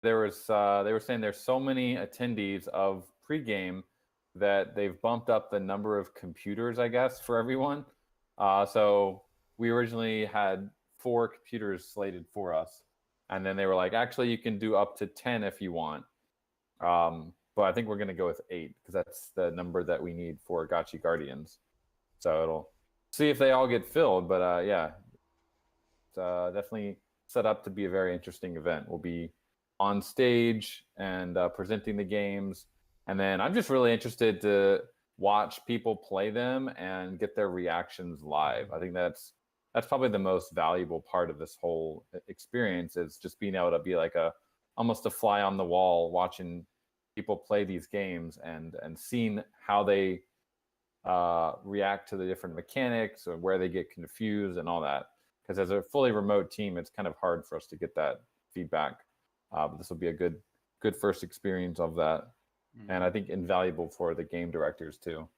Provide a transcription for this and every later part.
they were saying there's so many attendees of pregame that they've bumped up the number of computers, I guess, for everyone. So we originally had 4 computers slated for us, and then they were like, actually, you can do up to 10 if you want. But I think we're going to go with 8 because that's the number that we need for Gotchi Guardians. So it'll see if they all get filled. But yeah, it's definitely set up to be a very interesting event. We'll be on stage and presenting the games. And then I'm just really interested to watch people play them and get their reactions live. I think that's probably the most valuable part of this whole experience, is just being able to be like almost a fly on the wall watching people play these games and seeing how they react to the different mechanics or where they get confused and all that. Because as a fully remote team, it's kind of hard for us to get that feedback. But this will be a good first experience of that. And I think invaluable for the game directors too.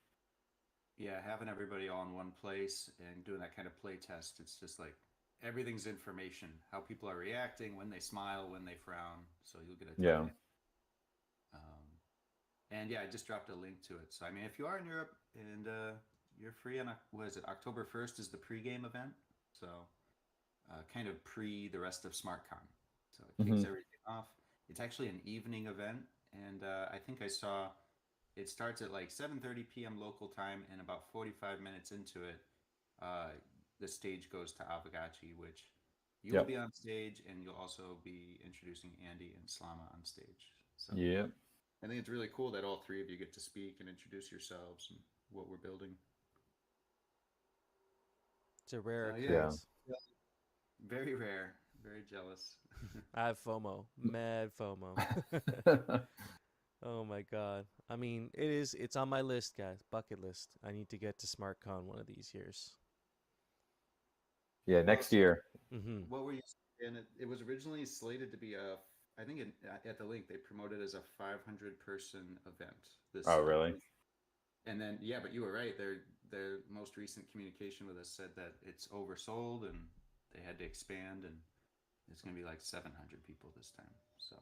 Yeah, having everybody all in one place and doing that kind of play test, it's just like everything's information, how people are reacting, when they smile, when they frown. So you'll get a Yeah. And yeah, I just dropped a link to it. So I mean, if you are in Europe and you're free on what is it? October 1st is the pregame event. So kind of pre the rest of SmartCon. So it kicks everything off. It's actually an evening event, and I think I saw it starts at like 7:30 p.m. local time, and about 45 minutes into it, uh, the stage goes to Aavegotchi, which you will be Yep. on stage, and you'll also be introducing Andy and Slama on stage. So Yep. I think it's really cool that all three of you get to speak and introduce yourselves and what we're building. It's a rare Yeah, Yeah. occurrence. very rare, very jealous. I have FOMO, mad FOMO. Oh my god. I mean, it's on my list, guys. Bucket list. I need to get to SmartCon one of these years. Yeah. Well, Next so year. Mhm. what were you saying? It was originally slated to be I think at the link they promoted it as a 500 person event. This, Oh, really? and then yeah, but you were right. Their most recent communication with us said that it's oversold and they had to expand, and it's going to be like 700 people this time. So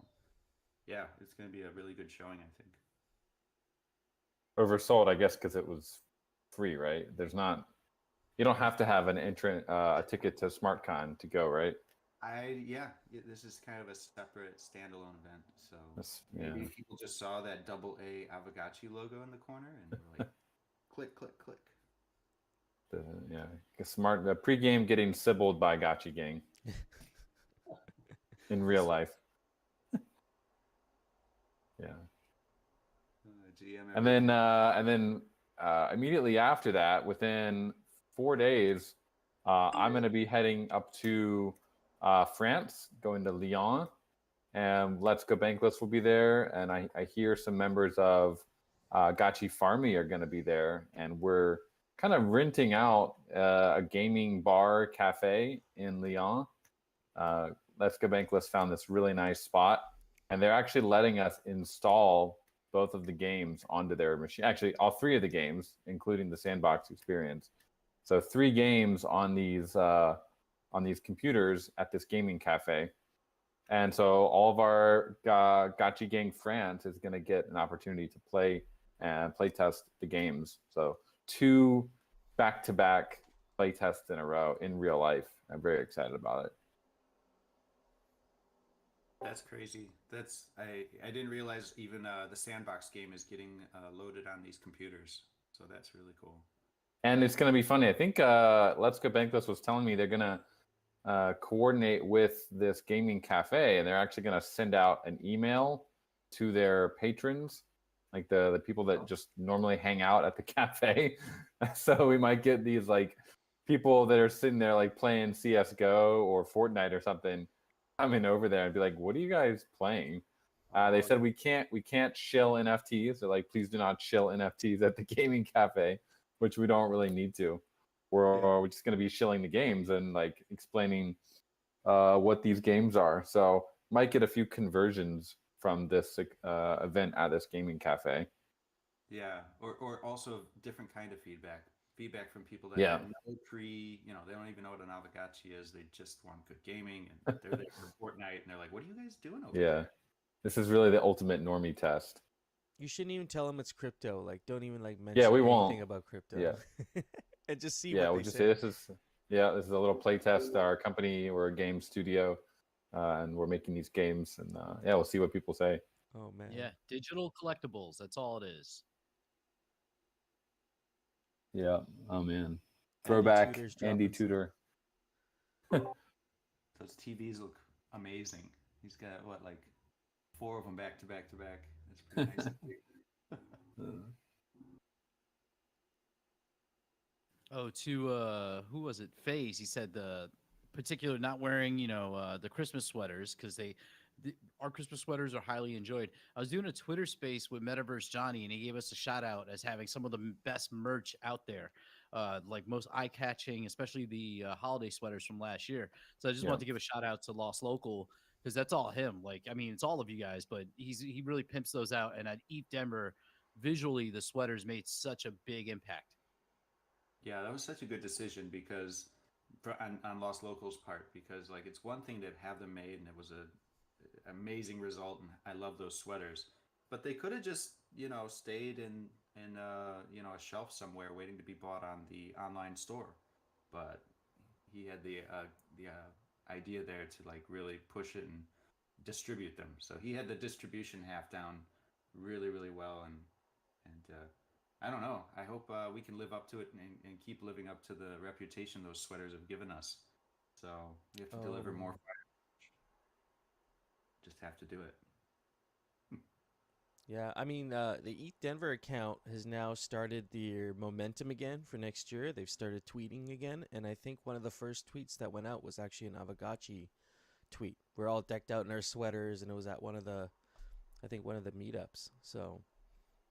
yeah, it's going to be a really good showing, I think. Oversold, I guess, because it was free, right? There's not. You don't have to have an entrant a ticket to SmartCon to go, right? This is kind of a separate standalone event. So Yeah. maybe people just saw that double A Aavegotchi logo in the corner and were like, click, click, click. Yeah. The pregame getting sibbled by Gotchi Gang in real life. Yeah. GM And everything. then immediately after that, within 4 days, I'm going to be heading up to France, going to Lyon, and Let's Go Bankless will be there. And I hear some members of Gotchi Farmy are going to be there, and we're kind of renting out a gaming bar cafe in Lyon. Let's Go Bankless found this really nice spot, and they're actually letting us install both of the games onto their machine. Actually, all 3 of the games, including the sandbox experience. So 3 games on these computers at this gaming cafe. And so all of our Gotchi Gang France is going to get an opportunity to play and play test the games. So 2 back-to-back play tests in a row in real life. I'm very excited about it. That's crazy. I didn't realize even the sandbox game is getting loaded on these computers. So that's really cool. And it's going to be funny. I think Let's Go Bankless was telling me they're going to coordinate with this gaming cafe, and they're actually going to send out an email to their patrons, like the people that just normally hang out at the cafe. So we might get these like people that are sitting there like playing CS:GO or Fortnite or something coming over there and be like, "What are you guys playing?" They said we can't shill NFTs. They're like, please do not shill NFTs at the gaming cafe, which we don't really need to. We're just going to be shilling the games and like explaining what these games are. So might get a few conversions from this event at this gaming cafe. Yeah, or also different kind of feedback. Feedback from people that Yeah, have no they don't even know what an Aavegotchi is. They just want good gaming, and they're there for Fortnite, and they're like, "What are you guys doing over yeah. there?" This is really the ultimate normie test. You shouldn't even tell them it's crypto. Like, don't even like mention Yeah, we anything won't. about crypto. Yeah. And just see Yeah, what we'll they just say. say this is a little play test. Our company, we're a game studio, and we're making these games, and yeah, we'll see what people say. Oh man. Yeah, digital collectibles. That's all it is. Yeah. Oh man. Andy Throwback Tudor's Andy dropping some. Tudor. Those TVs look amazing. He's got what, like 4 of them back to back to back. That's pretty nice. Oh, to who was it? FaZe. He said the particular not wearing, the Christmas sweaters because our Christmas sweaters are highly enjoyed. I was doing a Twitter space with Metaverse Johnny, and he gave us a shout out as having some of the best merch out there, like most eye catching, especially the holiday sweaters from last year. So I just Yeah. wanted to give a shout out to Lost Local because that's all him. Like, I mean, it's all of you guys, but he really pimps those out. And at ETH Denver, visually, the sweaters made such a big impact. Yeah, that was such a good decision because on Lost Locals' part, because like it's one thing to have them made and it was a amazing result, and I love those sweaters, but they could have just stayed in a shelf somewhere waiting to be bought on the online store, but he had the idea there to like really push it and distribute them. So he had the distribution half down really well, and I don't know. I hope we can live up to it and keep living up to the reputation those sweaters have given us. So we have to deliver more. Just have to do it. Yeah, I mean, the ETH Denver account has now started their momentum again for next year. They've started tweeting again, and I think one of the first tweets that went out was actually an Aavegotchi tweet. We're all decked out in our sweaters, and it was at one of the meetups. So,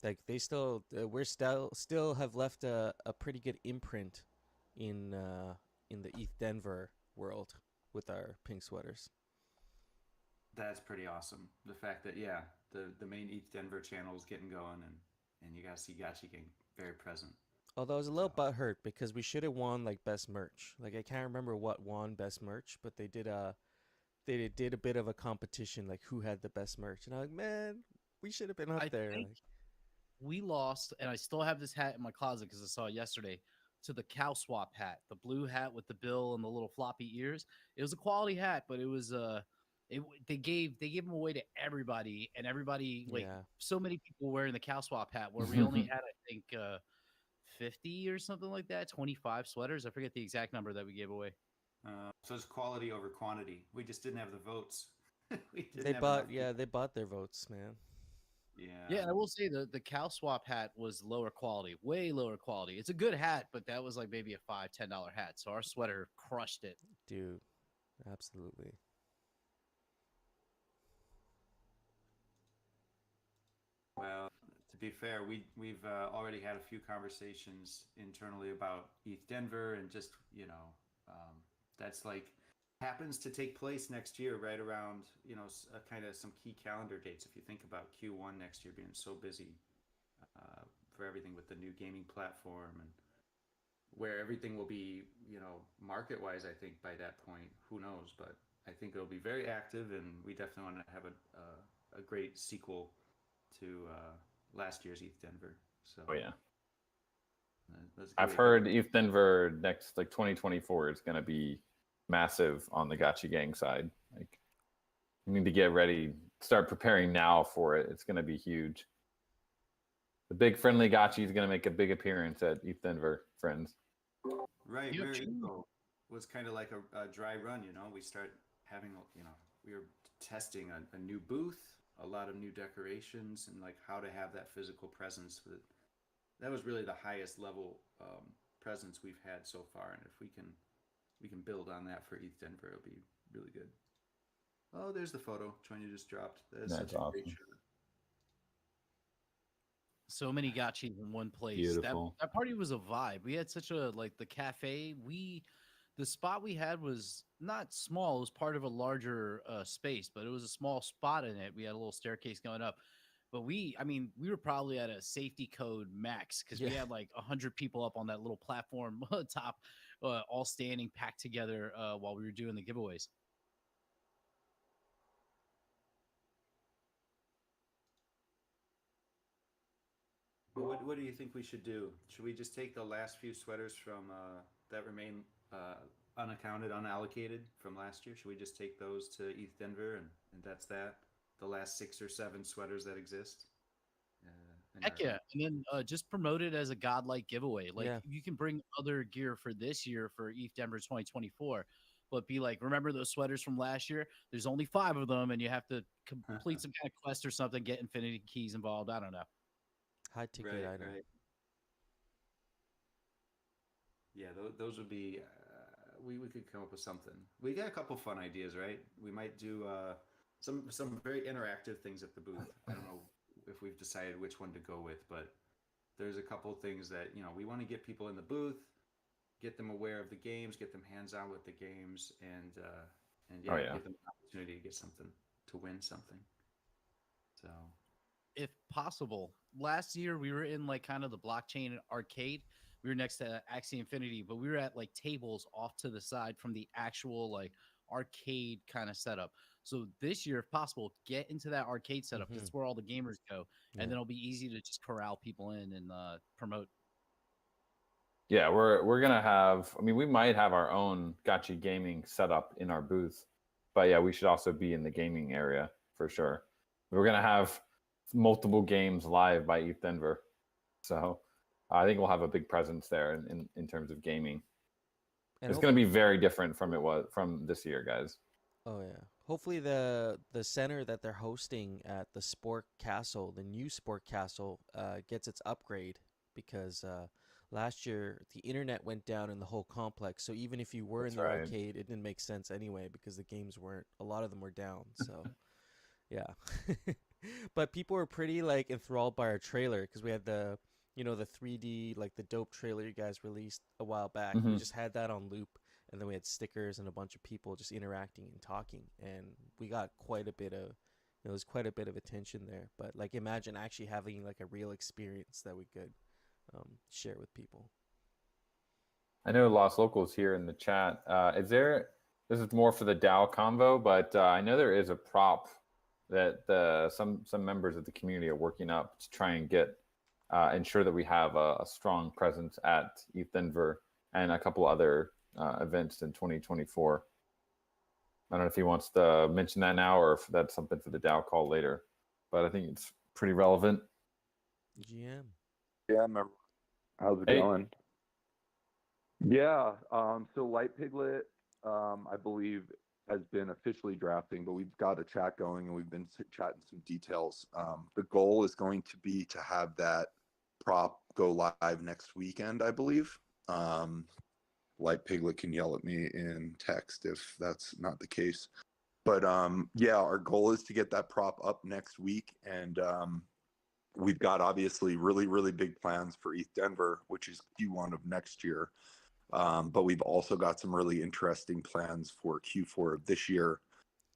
like, they still, we're still have left a pretty good imprint in the ETH Denver world with our pink sweaters. That's pretty awesome. The fact that the main ETH Denver channel is getting going, and you guys see Gotchi getting very present. Although I was a little butthurt because we should have won like best merch. Like I can't remember what won best merch, but they did a bit of a competition like who had the best merch, and I'm like, man, we should have been up there. Think like, we lost, and I still have this hat in my closet because I saw it yesterday. To the cow swap hat, the blue hat with the bill and the little floppy ears. It was a quality hat, but it was they gave them away to everybody, and everybody so many people wearing the cow swap hat where we only had I think 50 or something like that, 25 sweaters. I forget the exact number that we gave away. So it's quality over quantity. We just didn't have the votes. they bought their votes, man. Yeah, I will say the cow swap hat was lower quality, way lower quality. It's a good hat, but that was like maybe a $5-10 hat. So our sweater crushed it. Dude, absolutely. Well, to be fair, we've already had a few conversations internally about ETH Denver, and just that's like happens to take place next year, right around kind of some key calendar dates. If you think about Q1 next year being so busy for everything with the new gaming platform, and where everything will be, market wise, I think by that point, who knows? But I think it'll be very active, and we definitely want to have a great sequel to last year's ETH Denver. So yeah, I've heard ETH Denver next 2024 is going to be massive on the Gotchi gang side. Like, you need to get ready, start preparing now for it. It's going to be huge. The big friendly Gotchi is going to make a big appearance at ETH Denver, friends. Right, was kind of like a dry run. We start having, we were testing a new booth, a lot of new decorations, and like how to have that physical presence. That was really the highest level presence we've had so far, and if we can build on that for ETH Denver, it'll be really good. Oh, there's the photo Tronia just dropped. That's such a great shot. So many Gotchis in one place. Beautiful. That party was a vibe. We had such a the cafe. The spot we had was not small. It was part of a larger space, but it was a small spot in it. We had a little staircase going up. But we were probably at a safety code max because we had like 100 people up on that little platform top, all standing packed together while we were doing the giveaways. What do you think we should do? Should we just take the last few sweaters from that remain unaccounted, unallocated from last year? Should we just take those to ETH Denver and that's that? The last 6 or 7 sweaters that exist. Heck yeah. And then just promote it as a godlike giveaway. Like Yeah. you can bring other gear for this year for ETH Denver 2024, but be like, remember those sweaters from last year? There's only 5 of them, and you have to complete some kind of quest or something, get infinity keys involved. I don't know. High ticket item. Right. Yeah, those would be. We could come up with something. We got a couple fun ideas, right? We might do some very interactive things at the booth. I don't know if we've decided which one to go with, but there's a couple things that we want to get people in the booth, get them aware of the games, get them hands-on with the games, and give them an opportunity to get something, to win something. So, if possible, last year we were in like kind of the blockchain arcade. We were next to Axie Infinity, but we were at like tables off to the side from the actual like arcade kind of setup. So this year, if possible, get into that arcade setup. That's where all the gamers go, and then it'll be easy to just corral people in and promote. Yeah, we're gonna have. I mean, we might have our own Gotchi gaming setup in our booth, but yeah, we should also be in the gaming area for sure. We're gonna have multiple games live by ETH Denver, so I think we'll have a big presence there in terms of gaming. And it's going to be very different from this year, guys. Oh yeah. Hopefully the center that they're hosting at the Sport Castle, the new Sport Castle, gets its upgrade, because last year the internet went down in the whole complex. So even if you were in the arcade, it didn't make sense anyway, because the games weren't. A lot of them were down. So yeah. But people were pretty like enthralled by our trailer, because we had the 3D, like the dope trailer you guys released a while back. We just had that on loop, and then we had stickers and a bunch of people just interacting and talking, and we got quite a bit of there's quite a bit of attention there. But like, imagine actually having like a real experience that we could share with people. I know Lost Locals here in the chat. This is more for the DAO convo, but I know there is a prop that some members of the community are working up to try and get ensure that we have a strong presence at ETH Denver and a couple other events in 2024. I don't know if he wants to mention that now or if that's something for the DAO call later, but I think it's pretty relevant. GM. Yeah, how's it going? Yeah, so Light Piglet, I believe, has been officially drafting, but we've got a chat going and we've been chatting some details. The goal is going to be to have that prop go live next weekend, I believe. Light Piglet can yell at me in text if that's not the case. But yeah, our goal is to get that prop up next week, and we've got obviously really, really big plans for ETH Denver, which is Q1 of next year. But we've also got some really interesting plans for Q4 of this year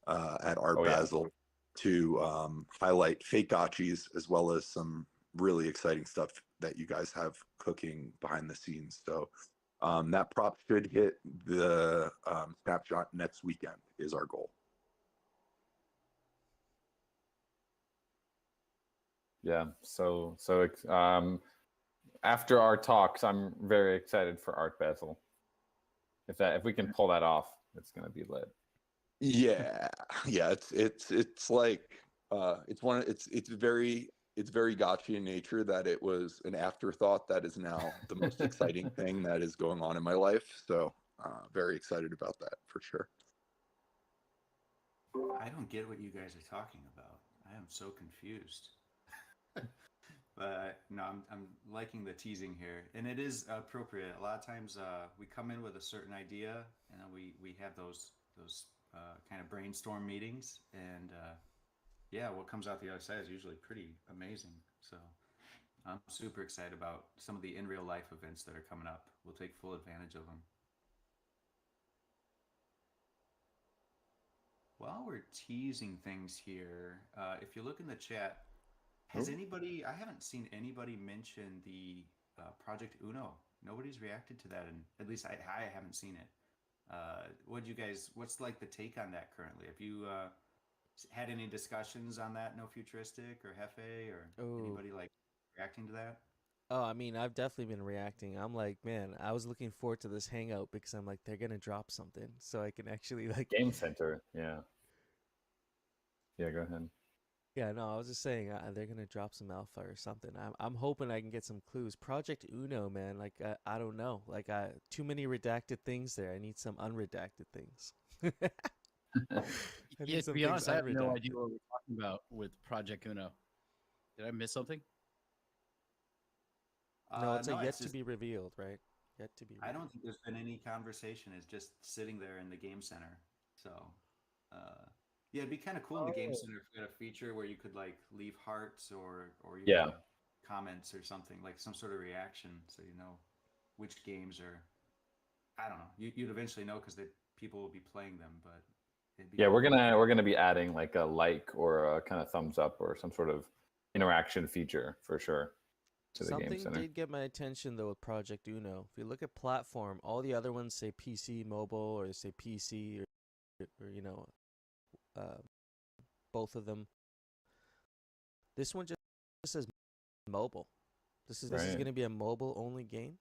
at Art Basel to highlight fake Gotchis, as well as some really exciting stuff that you guys have cooking behind the scenes. So that prop should hit the snapshot next weekend is our goal. Yeah, so after our talks, I'm very excited for Art Basel. If we can pull that off, it's gonna be lit. Yeah, it's like it's very Gotchi in nature that it was an afterthought that is now the most exciting thing that is going on in my life. So very excited about that for sure. I don't get what you guys are talking about. I am so confused. But no, I'm liking the teasing here, and it is appropriate. A lot of times we come in with a certain idea, and then we have those kind of brainstorm meetings, and yeah, what comes out the other side is usually pretty amazing. So I'm super excited about some of the in real life events that are coming up. We'll take full advantage of them. While we're teasing things here, if you look in the chat, has anybody? I haven't seen anybody mention the Project Uno. Nobody's reacted to that, and at least I haven't seen it. What's like the take on that currently? Have you had any discussions on that? No Futuristic or Hefe or anybody like reacting to that? Oh, I mean, I've definitely been reacting. I'm like, man, I was looking forward to this hangout because I'm like, they're gonna drop something, so I can actually like. Game Center, yeah, yeah. Go ahead. Yeah, no, I was just saying they're gonna drop some alpha or something. I'm hoping I can get some clues. Project Uno, man, like I don't know, like too many redacted things there. I need some unredacted things. I Yeah, need to some be things honest, I have no idea unredacted. what we're talking about with Project Uno. Did I miss something? No, it's a No, yet it's to just be revealed, right? Yet to be I don't revealed. think there's been any conversation. It's just sitting there in the game center. So, uh, yeah, it'd be kind of cool in the game Oh. center if we had a feature where you could like leave hearts or Yeah, even comments or something like some sort of reaction, so you know which games are. I don't know. You'd eventually know because people will be playing them, but it'd be yeah. cool. We're gonna be adding like a like or a kind of thumbs up or some sort of interaction feature for sure to the Game Something Center. did get my attention though with Project Uno. If you look at platform, all the other ones say PC, mobile, or they say PC, or uh, both of them. This one just says mobile. This is Right. going to be a mobile only game.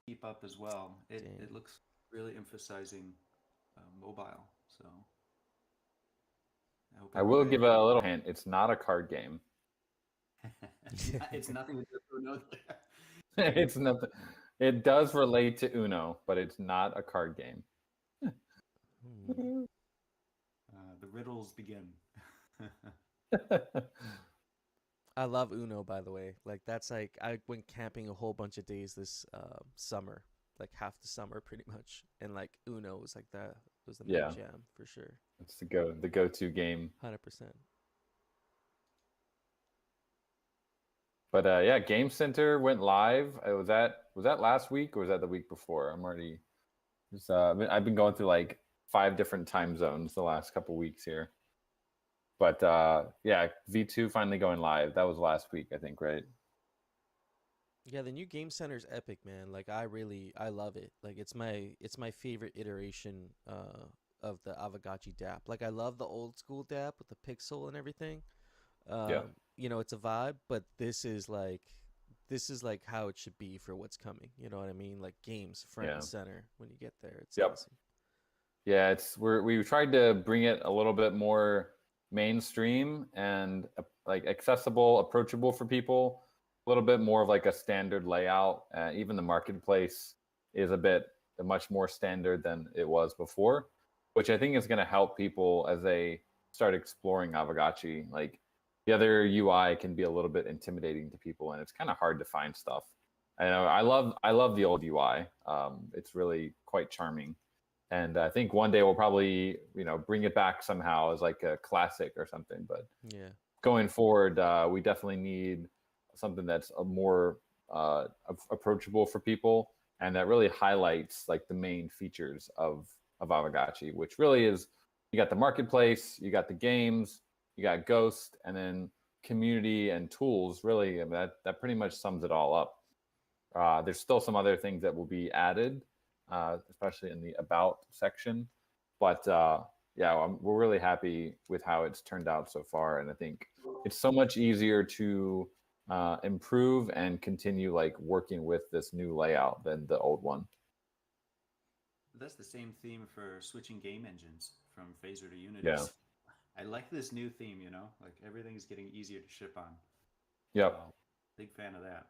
Keep up as well. It Damn. looks really emphasizing mobile. So I hope I will everybody. give a little hint. It's not a card game. It's nothing to do with Uno. It's nothing. It does relate to Uno, but it's not a card game. Hmm. The riddles begin. I love Uno, by the way. Like that's like I went camping a whole bunch of days this summer, like half the summer pretty much, and like Uno was like that was the main Yeah, jam for sure, it's the go-to game. 100%. But yeah, Game Center went live. Was that last week or was that the week before? I'm already just I've been going through like 5 different time zones the last couple weeks here. But yeah, V2 finally going live. That was last week, I think, right? Yeah, the new Game Center's epic, man. Like I love it. Like it's my favorite iteration of the Aavegotchi DApp. Like I love the old school DApp with the pixel and everything. Yeah. It's a vibe, but this is like how it should be for what's coming. You know what I mean? Like games front Yeah. and center when you get there. It's Yep. awesome. Yeah, we tried to bring it a little bit more mainstream and like accessible, approachable for people. A little bit more of like a standard layout. Even the marketplace is much more standard than it was before, which I think is going to help people as they start exploring Aavegotchi. Like the other UI can be a little bit intimidating to people, and it's kind of hard to find stuff. I know I love the old UI. It's really quite charming, and I think one day we'll probably bring it back somehow as like a classic or something. But Yeah. going forward, we definitely need something that's a more approachable for people and that really highlights like the main features of Aavegotchi, which really is you got the marketplace, you got the games, you got Ghost, and then community and tools. Really, I mean, that pretty much sums it all up. There's still some other things that will be added, especially in the about section. But yeah, we're really happy with how it's turned out so far, and I think it's so much easier to improve and continue like working with this new layout than the old one. That's the same theme for switching game engines from Phaser to Unity. Yeah. I like this new theme, like everything is getting easier to ship on. Yep. So, big fan of that.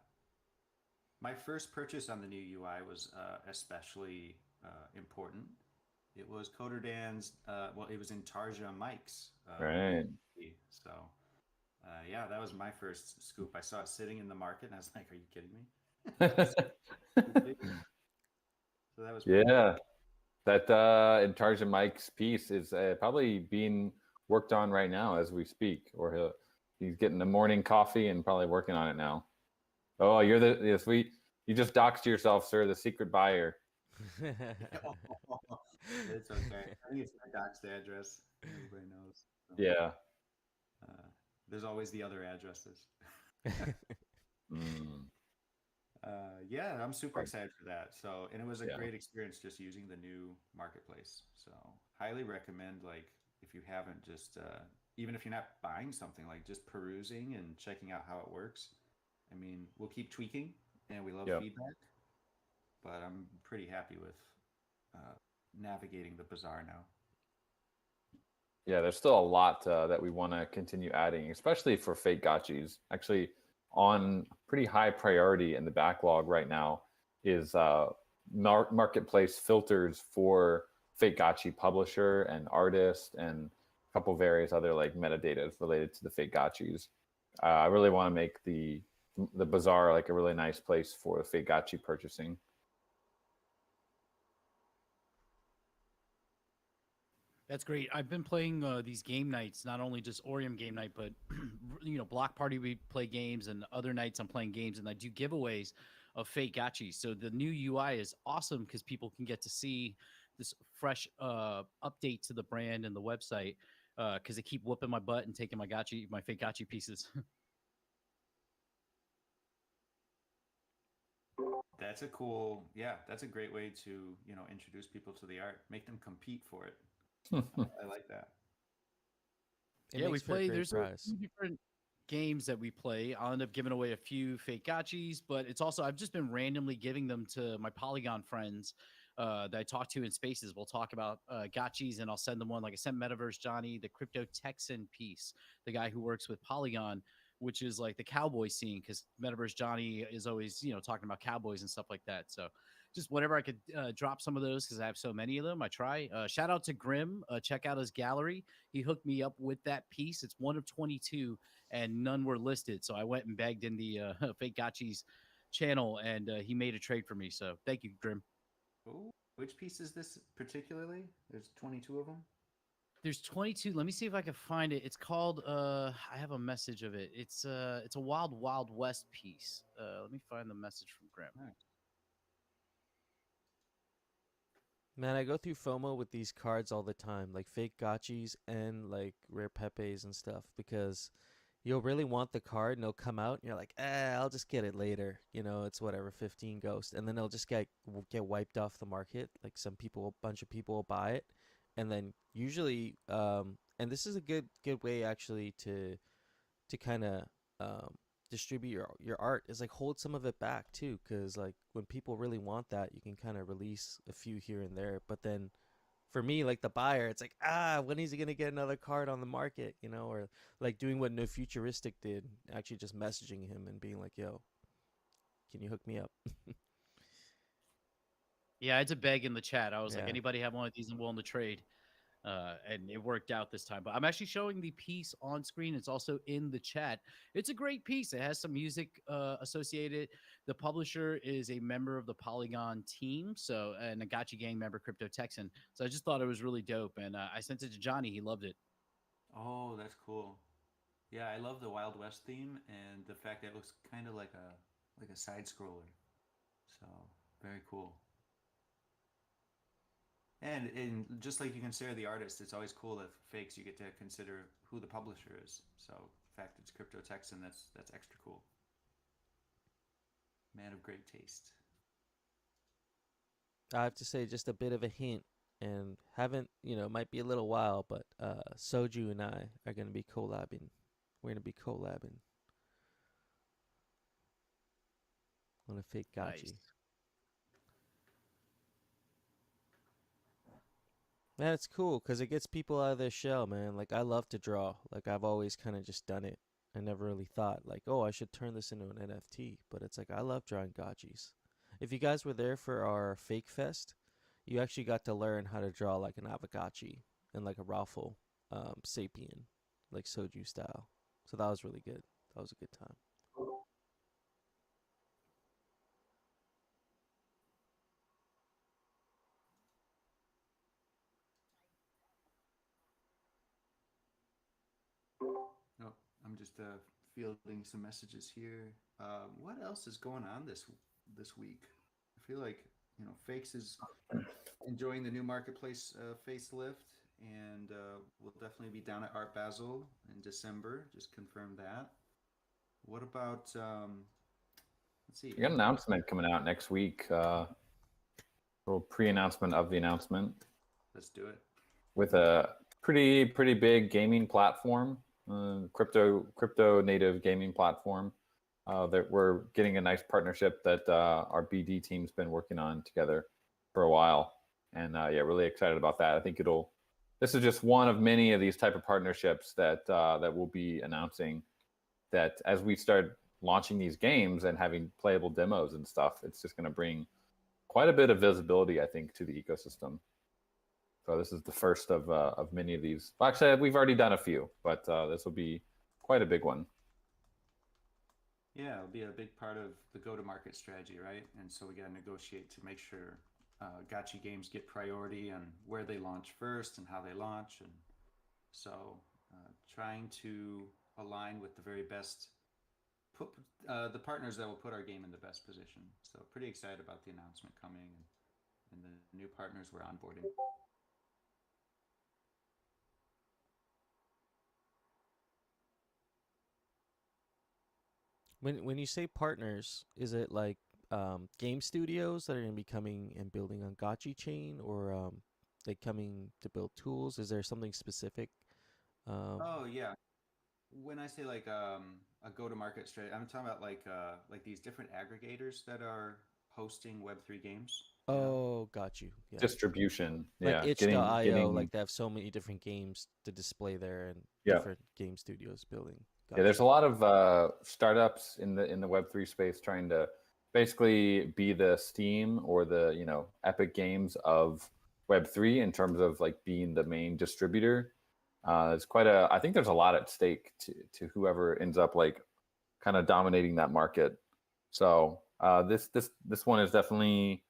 My first purchase on the new UI was especially important. It was Coder Dan's, well, it was in Tarja Mike's. Right. So, yeah, that was my first scoop. I saw it sitting in the market, and I was like, "Are you kidding me?" So that was pretty cool. Yeah. That in charge of Mike's piece is probably being worked on right now as we speak, or he's getting the morning coffee and probably working on it now. Oh, you're the sweet. You just doxed yourself, sir, the secret buyer. It's okay. I think it's my doxed address. Everybody knows. So, Yeah. there's always the other addresses. Mm. Yeah, I'm super excited for that. So, and it was a Yeah. great experience just using the new marketplace. So, highly recommend like if you haven't, just even if you're not buying something, like just perusing and checking out how it works. I mean, we'll keep tweaking, and we love Yep. feedback. But I'm pretty happy with navigating the bazaar now. Yeah, there's still a lot that we want to continue adding, especially for fake gotchis. Actually, on pretty high priority in the backlog right now is marketplace filters for fake gotchi publisher and artist and a couple various other like metadata related to the fake gotchis. I really want to make the bazaar like a really nice place for fake gotchi purchasing. That's great. I've been playing these game nights, not only just Orium game night, but Block Party. We play games, and other nights I'm playing games, and I do giveaways of fake gotchis. So the new UI is awesome because people can get to see this fresh update to the brand and the website because they keep whooping my butt and taking my fake gotchi pieces. That's a cool, yeah, that's a great way to, introduce people to the art, make them compete for it. I like that. It we makes for a play. great There's prize. different games that we play. I'll end up giving away a few fake gotchis, but it's also I've just been randomly giving them to my Polygon friends that I talk to in spaces. We'll talk about gotchis, and I'll send them one. Like I sent Metaverse Johnny the crypto Texan piece, the guy who works with Polygon, which is like the cowboy scene, because Metaverse Johnny is always talking about cowboys and stuff like that. So just whatever I could drop some of those because I have so many of them. I try. Shout out to Grim. Check out his gallery. He hooked me up with that piece. It's one of 22, and none were listed. So I went and begged in the Fake Gotchi's channel, and he made a trade for me. So thank you, Grim. Oh, which piece is this particularly? There's 22 of them. There's 22. Let me see if I can find it. It's called I have a message of it. It's a Wild Wild West piece. Let me find the message from Grim. Nice. Man, I go through FOMO with these cards all the time, like fake gotchis and like rare pepes and stuff, because you'll really want the card and it'll come out and you're like, I'll just get it later. It's whatever, 15 ghost. And then it'll just get wiped off the market. Like a bunch of people will buy it. And then usually, and this is a good way actually to kind of distribute your art, is like hold some of it back too, because like when people really want that, you can kind of release a few here and there. But then for me, like the buyer, it's like, when is he gonna get another card on the market, or like doing what No Futuristic did, actually just messaging him and being like, yo, can you hook me up? Yeah, I had to beg in the chat. I was like, Yeah. anybody have one of these and willing to trade? And it worked out this time. But I'm actually showing the piece on screen. It's also in the chat. It's a great piece. It has some music associated. The publisher is a member of the Polygon team, so and a Gotcha Gang member, Crypto Texan. So I just thought it was really dope, and I sent it to Johnny. He loved it. Oh, that's cool. Yeah, I love the Wild West theme and the fact that it looks kind of like a side scroller. So very cool. And just like you consider the artist, it's always cool that fakes you get to consider who the publisher is. So the fact it's Crypto Texan, that's extra cool. Man of great taste. I have to say, just a bit of a hint, and haven't, might be a little while, but Soju and I are going to be collabing. We're going to be collabing on a fake gotchi. Nice. Man, it's cool because it gets people out of their shell, man. Like, I love to draw. Like, I've always kind of just done it. I never really thought, like, oh, I should turn this into an NFT. But it's like, I love drawing gotchis. If you guys were there for our Fake Fest, you actually got to learn how to draw like an Aavegotchi and like a Raffle Sapien, like Soju style. So that was really good. That was a good time. No, I'm just fielding some messages here. What else is going on this week? I feel like Fakes is enjoying the new marketplace facelift, and we'll definitely be down at Art Basel in December. Just confirmed that. What about let's see. You got an announcement coming out next week. Little pre-announcement of the announcement. Let's do it. With a pretty big gaming platform, crypto native gaming platform. That we're getting a nice partnership that our BD team's been working on together for a while, and yeah, really excited about that. I think this is just one of many of these type of partnerships that we'll be announcing. That as we start launching these games and having playable demos and stuff, it's just going to bring quite a bit of visibility, I think, to the ecosystem. So this is the first of many of these. Well, actually, we've already done a few, but this will be quite a big one. Yeah, it'll be a big part of the go-to-market strategy, right? And so we got to negotiate to make sure Gotchi games get priority on where they launch first and how they launch. And so trying to align with the very best, the partners that will put our game in the best position. So pretty excited about the announcement coming and the new partners we're onboarding. When you say partners, is it like game studios that are going to be coming and building on Gotchi chain, or they coming to build tools? Is there something specific? Oh yeah, when I say like a go-to-market strategy, I'm talking about like these different aggregators that are hosting Web3 games. You know? Oh, got you. Yeah. Distribution, Like yeah, itch.io, like they have so many different games to display there, and different game studios building. Yeah, there's a lot of startups in the Web3 space trying to basically be the Steam or the Epic Games of Web3 in terms of like being the main distributor. It's I think there's a lot at stake to whoever ends up like kind of dominating that market. So this one is definitely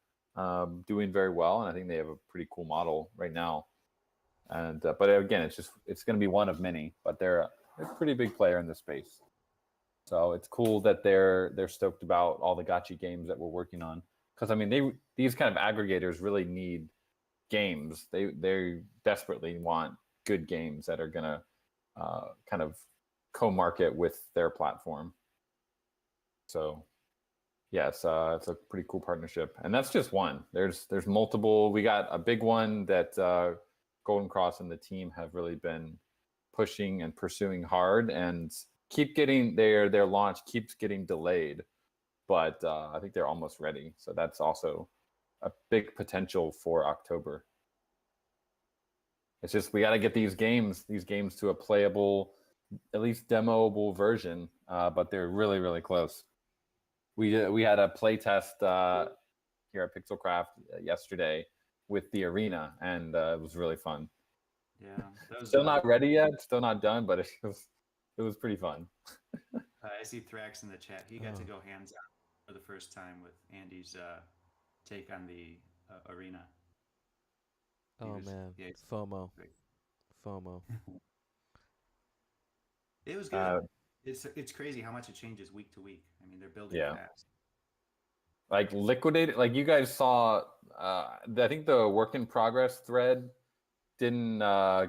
doing very well, and I think they have a pretty cool model right now. And but again, it's going to be one of many, but they're a pretty big player in this space. So it's cool that they're stoked about all the Gotchi games that we're working on, because I mean these kind of aggregators really need games. They desperately want good games that are gonna kind of co-market with their platform. So yeah, it's a pretty cool partnership, and that's just one. There's multiple. We got a big one that Golden Cross and the team have really been pushing and pursuing hard, and keep getting their launch keeps getting delayed, but I think they're almost ready. So that's also a big potential for October. It's just we got to get these games to a playable, at least demoable version, but they're really close. We had a play test here at Pixelcraft yesterday with the arena, and it was really fun. Yeah, that was still not ready yet, still not done, but it was pretty fun. I see Thrax in the chat. He got to go hands-on for the first time with Andy's take on the arena. Man, yeah, FOMO. It was good. It's crazy how much it changes week to week. I mean, they're building fast. Like liquidated, like you guys saw. I think the work in progress thread didn't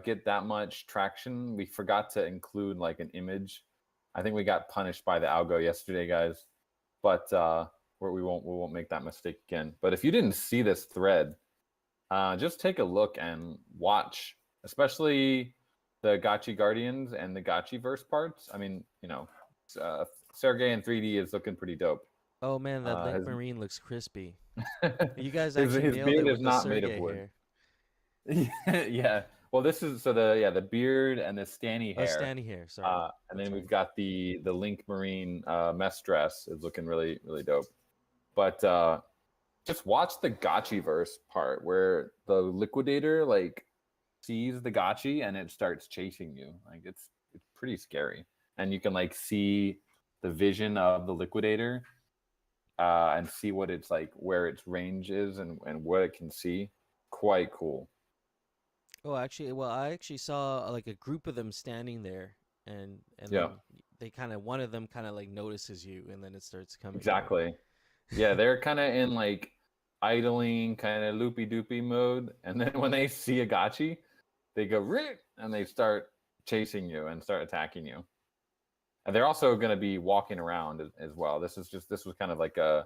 get that much traction. We forgot to include like an image. I think we got punished by the algo yesterday, guys. But we won't make that mistake again. But if you didn't see this thread, just take a look and watch, especially the Gotchi Guardians and the Gotchiverse parts. I mean, Sergey in 3D is looking pretty dope. Oh man, that Link Marine looks crispy. You guys his actually nailed beard it is with not the made Sergey of wood. Hair. Yeah. Well, this is the beard and the Stanny hair. Oh, Stanny hair. Sorry. And then we've got the Link Marine mesh dress is looking really dope. But just watch the Gotchiverse part where the liquidator like sees the Gotchi and it starts chasing you. Like it's pretty scary, and you can like see the vision of the liquidator and see what it's like, where its range is, and what it can see. Quite cool. Oh, actually, well, I actually saw like a group of them standing there, and yeah, then they one of them kind of like notices you, and then it starts coming. Exactly. Yeah, they're kind of in like idling, kind of loopy doopy mode, and then when they see a Gotchi, they go Rick! And they start chasing you and start attacking you. And they're also going to be walking around as well. This was kind of like a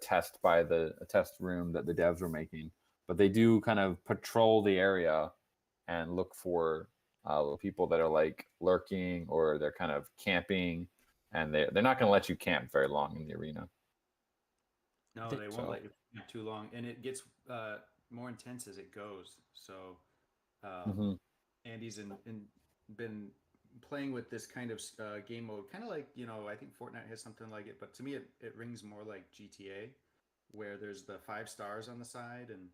test a test room that the devs were making, but they do kind of patrol the area and look for people that are like lurking or they're kind of camping, and they're not going to let you camp very long in the arena. No, they won't let you camp too long, and it gets more intense as it goes. So Andy's been playing with this kind of game mode, kind of like, I think Fortnite has something like it, but to me it rings more like GTA, where there's the 5 stars on the side, and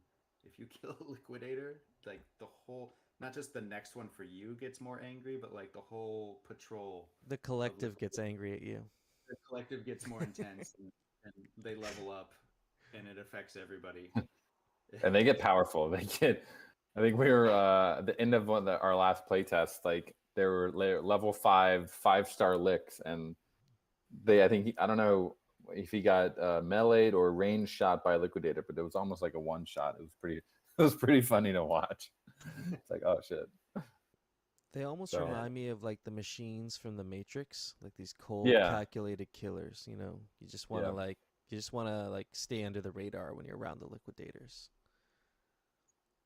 if you kill a liquidator, like the whole, not just the next one for you gets more angry, but like the whole patrol, The collective gets angry at you. The collective gets more intense, and they level up, and it affects everybody. And they get powerful. I think we were at the end of our last playtest, like there were level 5-star licks, and I don't know if he got meleeed or range shot by a liquidator, but it was almost like a one shot. It was pretty funny to watch. It's like, oh shit. They almost remind me of like the machines from the Matrix, like these cold, calculated killers. You just want to like stay under the radar when you're around the liquidators.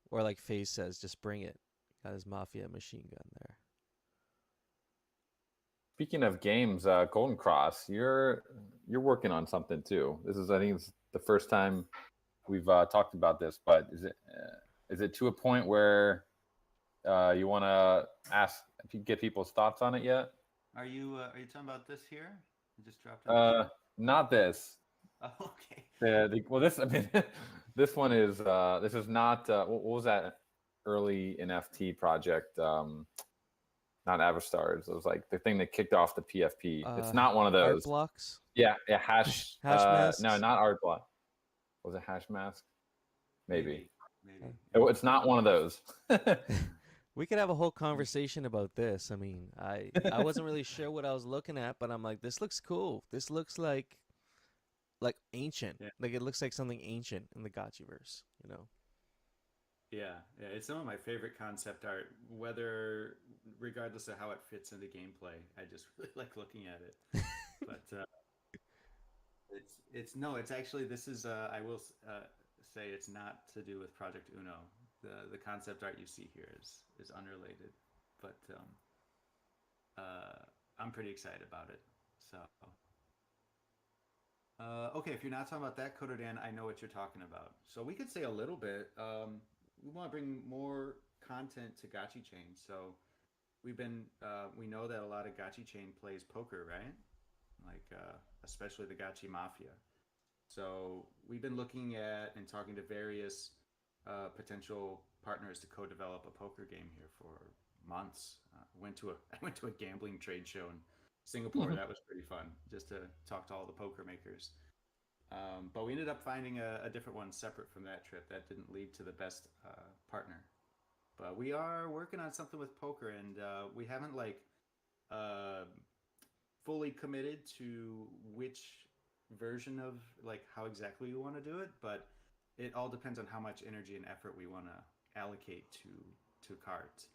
Or like FaZe says, just bring it. Got his mafia machine gun there. Speaking of games, Golden Cross, you're working on something too. I think it's the first time we've talked about this, but is it to a point where you want to get people's thoughts on it yet? Are you talking about this here? You just dropped it. Not this. Oh, okay. This one is this is not what was that early NFT project? Not Avastars. It was like the thing that kicked off the PFP. It's not one of those. Art blocks? Yeah, hash masks? No, not art block. Was it hash mask? Maybe. Maybe. It's not one of those. We could have a whole conversation about this. I mean, I wasn't really sure what I was looking at, but I'm like, this looks cool. This looks like ancient. Yeah. Like it looks like something ancient in the Gotchiverse, Yeah, it's some of my favorite concept art, regardless of how it fits into gameplay. I just really like looking at it. But it's actually, this is I will say it's not to do with Project Uno. The concept art you see here is unrelated, but I'm pretty excited about it. So okay, if you're not talking about that, Coder Dan, I know what you're talking about. So we could say a little bit. We want to bring more content to Gotchi Chain. So we know that a lot of Gotchi Chain plays poker, right? Like especially the Gotchi Mafia. So we've been looking at and talking to various potential partners to co-develop a poker game here for months. I went to a gambling trade show in Singapore. That was pretty fun, just to talk to all the poker makers. But we ended up finding a different one separate from that trip. That didn't lead to the best partner. But we are working on something with poker, and we haven't fully committed to which version of how exactly we want to do it. But it all depends on how much energy and effort we want to allocate to cards.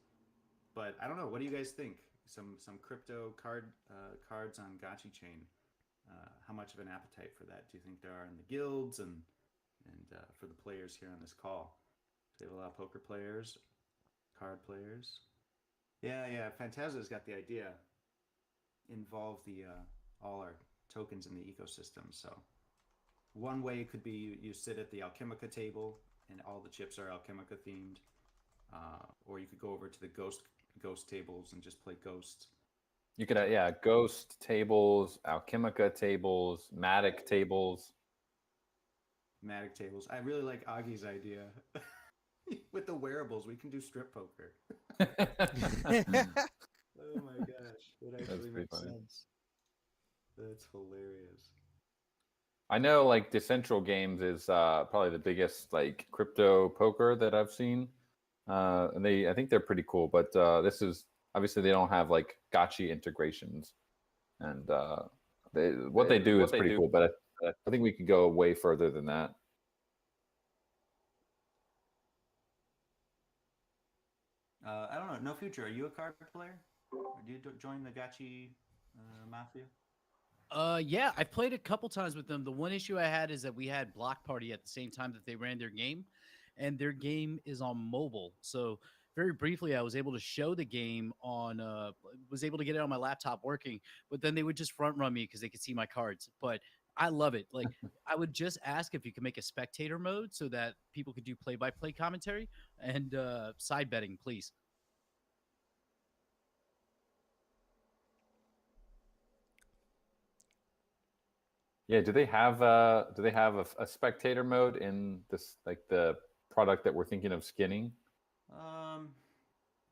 But I don't know. What do you guys think? Some crypto cards on Gotchi Chain. How much of an appetite for that do you think there are in the guilds and for the players here on this call? Do they have a lot of poker players, card players? Yeah. Phantasa's got the idea. Involve all our tokens in the ecosystem. So one way could be you sit at the Alchemica table and all the chips are Alchemica themed, or you could go over to the ghost tables and just play ghosts. You could ghost tables, Alchemica tables, Matic tables. I really like Augie's idea. With the wearables, we can do strip poker. Oh my gosh, that actually makes sense. That's hilarious. I know Decentral Games is probably the biggest crypto poker that I've seen. And I think they're pretty cool, but this is obviously they don't have Gotchi integrations, and what they do is pretty cool. But I think we could go way further than that. I don't know. No Future, are you a card player? Or do you join the Gotchi Mafia? Yeah, I've played a couple times with them. The one issue I had is that we had Block Party at the same time that they ran their game, and their game is on mobile. So very briefly, I was able to show the game on, was able to get it on my laptop working, but then they would just front run me because they could see my cards. But I love it. Like, I would just ask if you could make a spectator mode so that people could do play by play commentary and side betting, please. Yeah, do they have a spectator mode in this, like the product that we're thinking of skinning?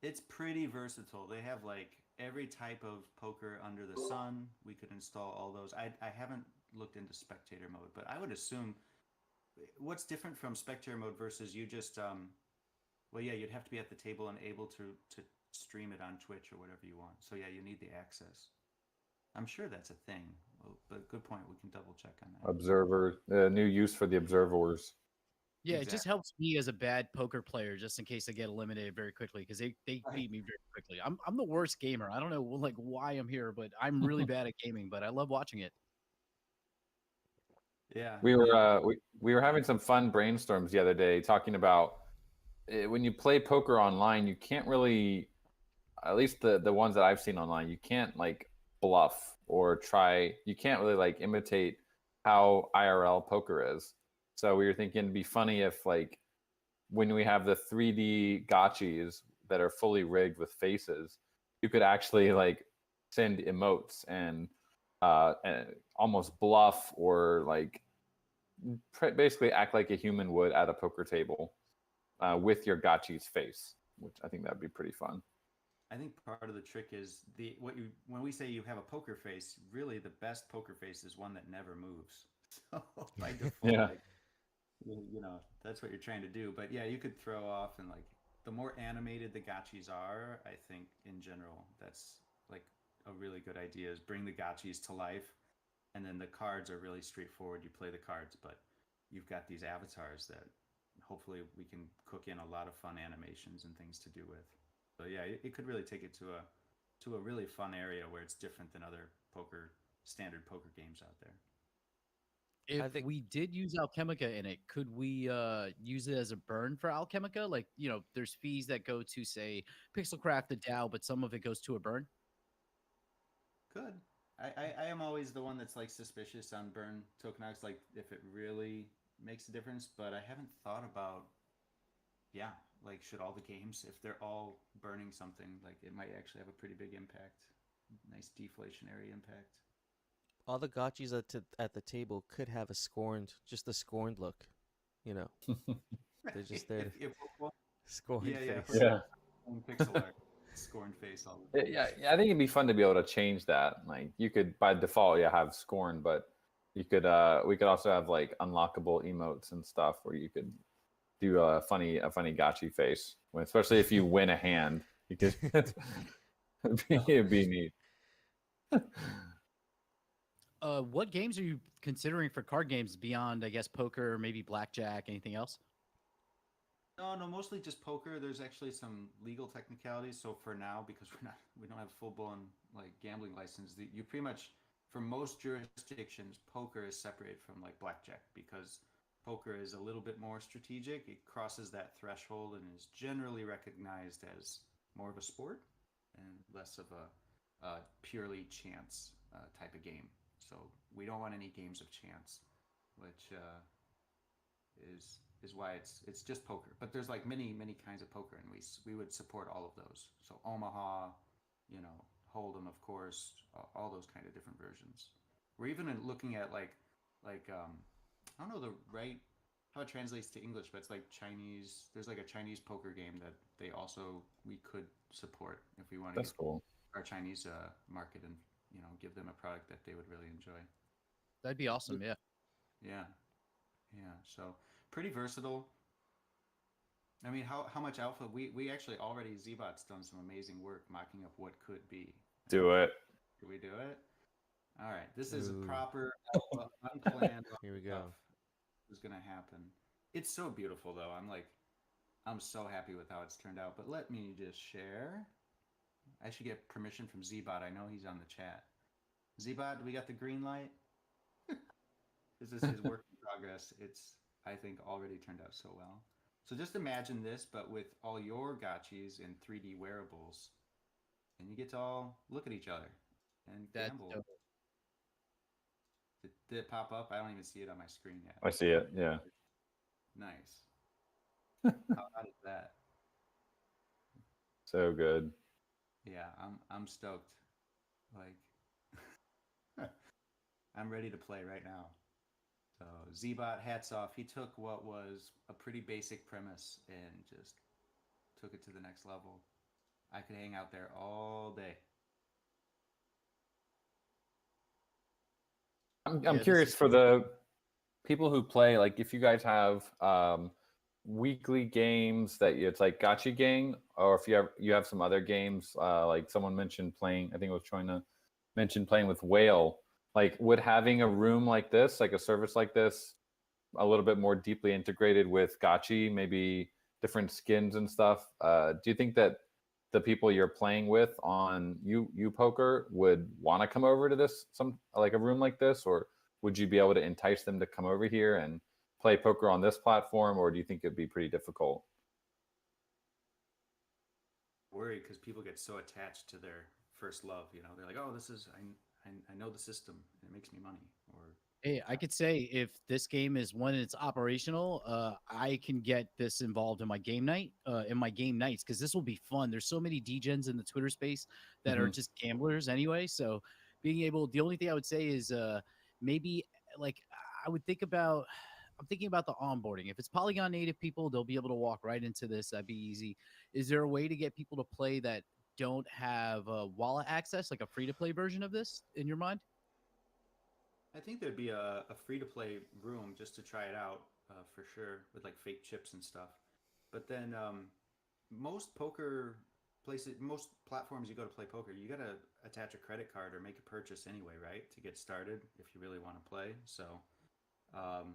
It's pretty versatile. They have like every type of poker under the sun. We could install all those. I haven't looked into spectator mode, but I would assume what's different from spectator mode versus you just well, yeah, you'd have to be at the table and able to stream it on Twitch or whatever you want. So yeah, you need the access. I'm sure that's a thing. Well, but good point. We can double check on that. Observer, new use for the observers. Yeah, it just Exactly. helps me as a bad poker player, just in case I get eliminated very quickly, because they Right. beat me very quickly. I'm the worst gamer. I don't know like why I'm here, but I'm really bad at gaming. But I love watching it. Yeah. We were we were having some fun brainstorms the other day talking about when you play poker online, you can't really, at least the ones that I've seen online, you can't like bluff or try. You can't really like imitate how IRL poker is. So we were thinking it'd be funny if like when we have the 3D gotchis that are fully rigged with faces, you could actually like send emotes and almost bluff or like basically act like a human would at a poker table with your gotchi's face, which I think that'd be pretty fun. I think part of the trick is when we say you have a poker face, really the best poker face is one that never moves. So by default, Yeah. like, you know, that's what you're trying to do. But yeah, you could throw off and like the more animated the gotchis are, I think in general, that's like a really good idea is bring the gotchis to life. And then the cards are really straightforward. You play the cards, but you've got these avatars that hopefully we can cook in a lot of fun animations and things to do with. So yeah, it could really take it to a really fun area where it's different than other standard poker games out there. If think- we did use Alchemica in it, could we use it as a burn for Alchemica? Like, there's fees that go to, say, Pixelcraft, the DAO, but some of it goes to a burn. Good. I am always the one that's like suspicious on burn tokenomics, like if it really makes a difference, but I haven't thought about, yeah, like should all the games, if they're all burning something, like it might actually have a pretty big impact, nice deflationary impact. All the gotchis at the table could have just a scorned look, you know. They're just there. Scorned Yeah, face. Yeah. Pixel art, scorned face all the time. Yeah, I think it'd be fun to be able to change that. Like you could by default, have scorn, but you could we could also have like unlockable emotes and stuff where you could do a funny gotchi face, especially if you win a hand. You could it'd be neat. What games are you considering for card games beyond, I guess, poker, maybe blackjack, anything else? No, mostly just poker. There's actually some legal technicalities. So for now, because we don't have full blown like gambling license, you pretty much for most jurisdictions, poker is separated from like blackjack because poker is a little bit more strategic. It crosses that threshold and is generally recognized as more of a sport and less of a purely chance type of game. So we don't want any games of chance, which is why it's just poker. But there's like many kinds of poker, and we would support all of those. So Omaha, Hold'em, of course, all those kind of different versions. We're even looking at like I don't know how it translates to English, but it's like Chinese. There's like a Chinese poker game that we could support if we want to. That's cool. Our Chinese market and give them a product that they would really enjoy. That'd be awesome. Yeah. Yeah. So pretty versatile. I mean, how much alpha? We actually already Zbot's done some amazing work mocking up what could be. Do it. Can we do it? All right. This is a Ooh. proper unplanned Here we go. stuff is gonna happen. It's so beautiful though. I'm so happy with how it's turned out. But let me just share. I should get permission from Zbot. I know he's on the chat. Zbot, do we got the green light? This is his work in progress. It's, I think, already turned out so well. So just imagine this, but with all your gotchis and 3D wearables, and you get to all look at each other and That's gamble. dope. Did it pop up? I don't even see it on my screen yet. I see it. Yeah. Nice. How hot is that? So good. Yeah, I'm stoked. Like, I'm ready to play right now. So Zbot, hats off. He took what was a pretty basic premise and just took it to the next level. I could hang out there all day. I'm Yeah, this curious is for the people who play, like if you guys have weekly games that it's like Gotchi Gang, or if you have some other games, like someone mentioned playing, I think it was trying to mention playing with Whale. Like, would having a room like this, like a service like this, a little bit more deeply integrated with Gotchi, maybe different skins and stuff, do you think that the people you're playing with on you poker would want to come over to this, some like a room like this, or would you be able to entice them to come over here and play poker on this platform, or do you think it'd be pretty difficult? Worried because people get so attached to their first love. You know, they're like, "Oh, this is I know the system and it makes me money." Or Hey, I could say if this game is when it's operational, I can get this involved in my game night, in my game nights, because this will be fun. There's so many degens in the Twitter space that are just gamblers anyway. So being able, the only thing I would say is maybe like I would think about. I'm thinking about the onboarding. If it's Polygon native people, they'll be able to walk right into this. That'd be easy. Is there a way to get people to play that don't have wallet access, like a free to play version of this, in your mind? I think there'd be a free to play room just to try it out for sure with like fake chips and stuff. But then most poker places, most platforms you go to play poker, you got to attach a credit card or make a purchase anyway, right? To get started if you really want to play. So um,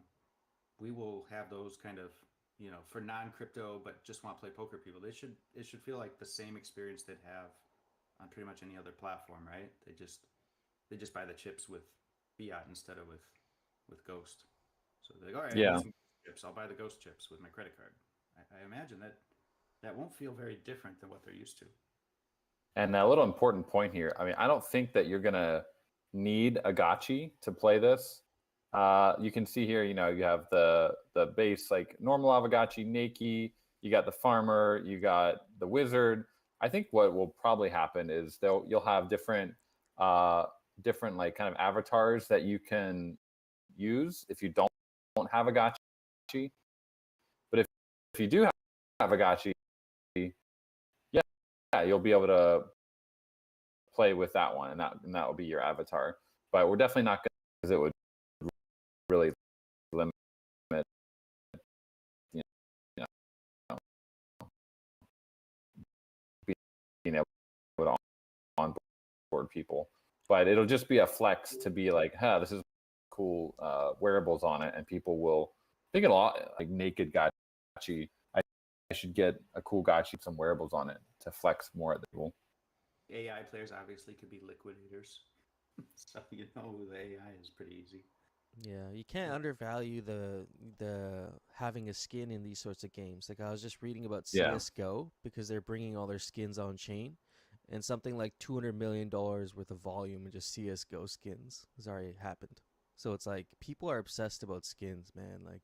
we will have those kind of, you know, for non-crypto but just want to play poker people. It should feel like the same experience they'd have on pretty much any other platform, right? They just buy the chips with fiat instead of with Ghost. So they're like, all right, I Yeah. need some chips. I'll buy the Ghost chips with my credit card. I imagine that won't feel very different than what they're used to. And a little important point here. I mean, I don't think that you're gonna need a Gotchi to play this. You can see here, you know, you have the base like normal Aavegotchi, Nakey. You got the farmer. You got the wizard. I think what will probably happen is you'll have different different like kind of avatars that you can use if you don't have a Gotchi. But if you do have a Gotchi, yeah, you'll be able to play with that one, and that will be your avatar. But we're definitely not going to, because it would really limit, you know, being able to onboard people. But it'll just be a flex to be like, huh, this is cool wearables on it, and people will think a lot like naked Gotchi. I should get a cool Gotchi with some wearables on it to flex more at the table. AI players obviously could be liquidators. So you know the AI is pretty easy. Yeah, you can't undervalue the having a skin in these sorts of games. Like I was just reading about Yeah. CS:GO because they're bringing all their skins on chain, and something like $200 million worth of volume in just CS:GO skins has already happened. So it's like people are obsessed about skins, man. Like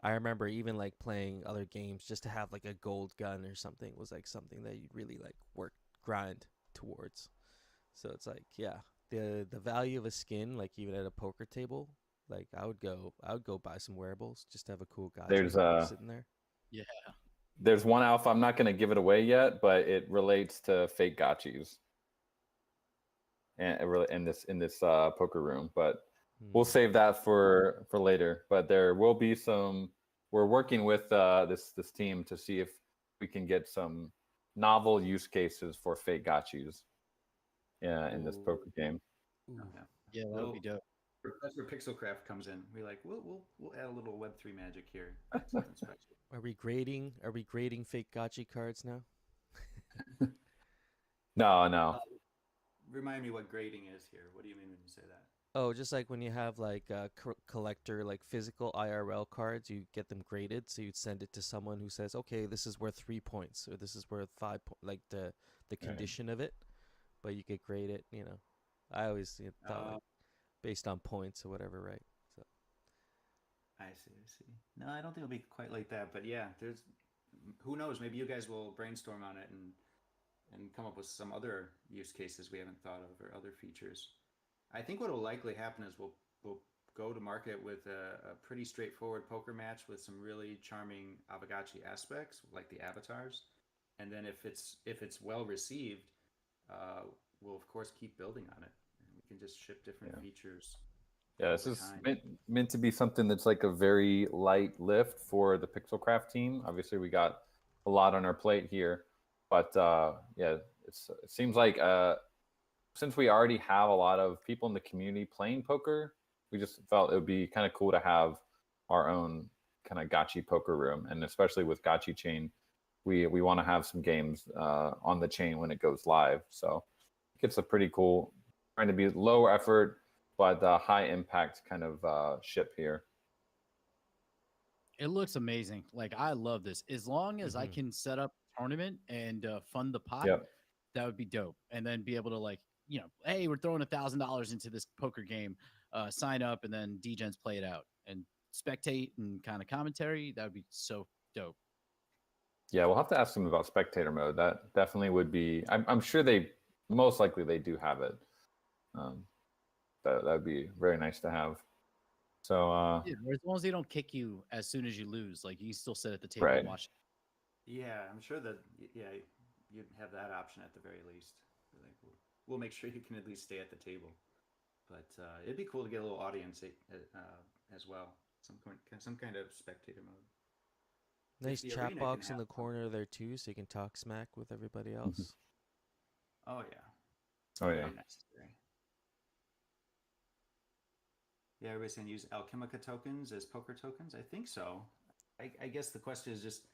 I remember even like playing other games just to have like a gold gun or something was like something that you'd really like grind towards. So it's like, yeah, the value of a skin, like even at a poker table, like I would go buy some wearables just to have a cool guy sitting there. Yeah. There's one alpha. I'm not going to give it away yet, but it relates to fake Gotchis, and it really in this poker room. But we'll save that for later. But there will be some. We're working with this team to see if we can get some novel use cases for fake Gotchis. Yeah, in this poker game. Ooh. Yeah, that would be dope. That's where Pixelcraft comes in. We're like, we'll add a little Web3 magic here. Something special. Are we grading fake Gotchi cards now? No. Remind me what grading is here. What do you mean when you say that? Oh, just like when you have like collector like physical IRL cards, you get them graded, so you'd send it to someone who says, "Okay, this is worth 3 points, or this is worth 5 points," like the Right. condition of it. But you could grade it. I always thought like based on points or whatever, right? So I see. I see. No, I don't think it'll be quite like that. But yeah, there's who knows? Maybe you guys will brainstorm on it and come up with some other use cases we haven't thought of or other features. I think what will likely happen is we'll go to market with a pretty straightforward poker match with some really charming Aavegotchi aspects, like the avatars, and then if it's well received, we'll of course keep building on it, and we can just ship different Yeah. features. Yeah, this over is time. meant to be something that's like a very light lift for the Pixelcraft team. Obviously, we got a lot on our plate here, but yeah, it seems like since we already have a lot of people in the community playing poker, we just felt it would be kind of cool to have our own kind of Gotchi poker room, and especially with Gotchi Chain, we want to have some games on the chain when it goes live. So it's a pretty cool, trying to be low effort but high impact kind of ship here. It looks amazing. Like I love this. As long as I Mhm. can set up a tournament and fund the pot, Yep. that would be dope. And then be able to like, hey, we're throwing $1,000 into this poker game. Sign up and then DGens play it out and spectate and kind of commentary. That would be so dope. Yeah, we'll have to ask them about spectator mode. That definitely would be. I'm sure they most likely they do have it. Um, that would be very nice to have. So Yeah, or as long as they don't kick you as soon as you lose, like you can still sit at the table right. and watch. Yeah, I'm sure that yeah you'd have that option at the very least. Like we'll make sure you can at least stay at the table. But it'd be cool to get a little audience as well. Some kind of spectator mode. If Nice the chat arena can box in have the corner there too, so you can talk smack with everybody else. oh yeah, Oh yeah. very necessary. Yeah, everybody's saying use Alchemica tokens as poker tokens. I think so. I guess the question is just,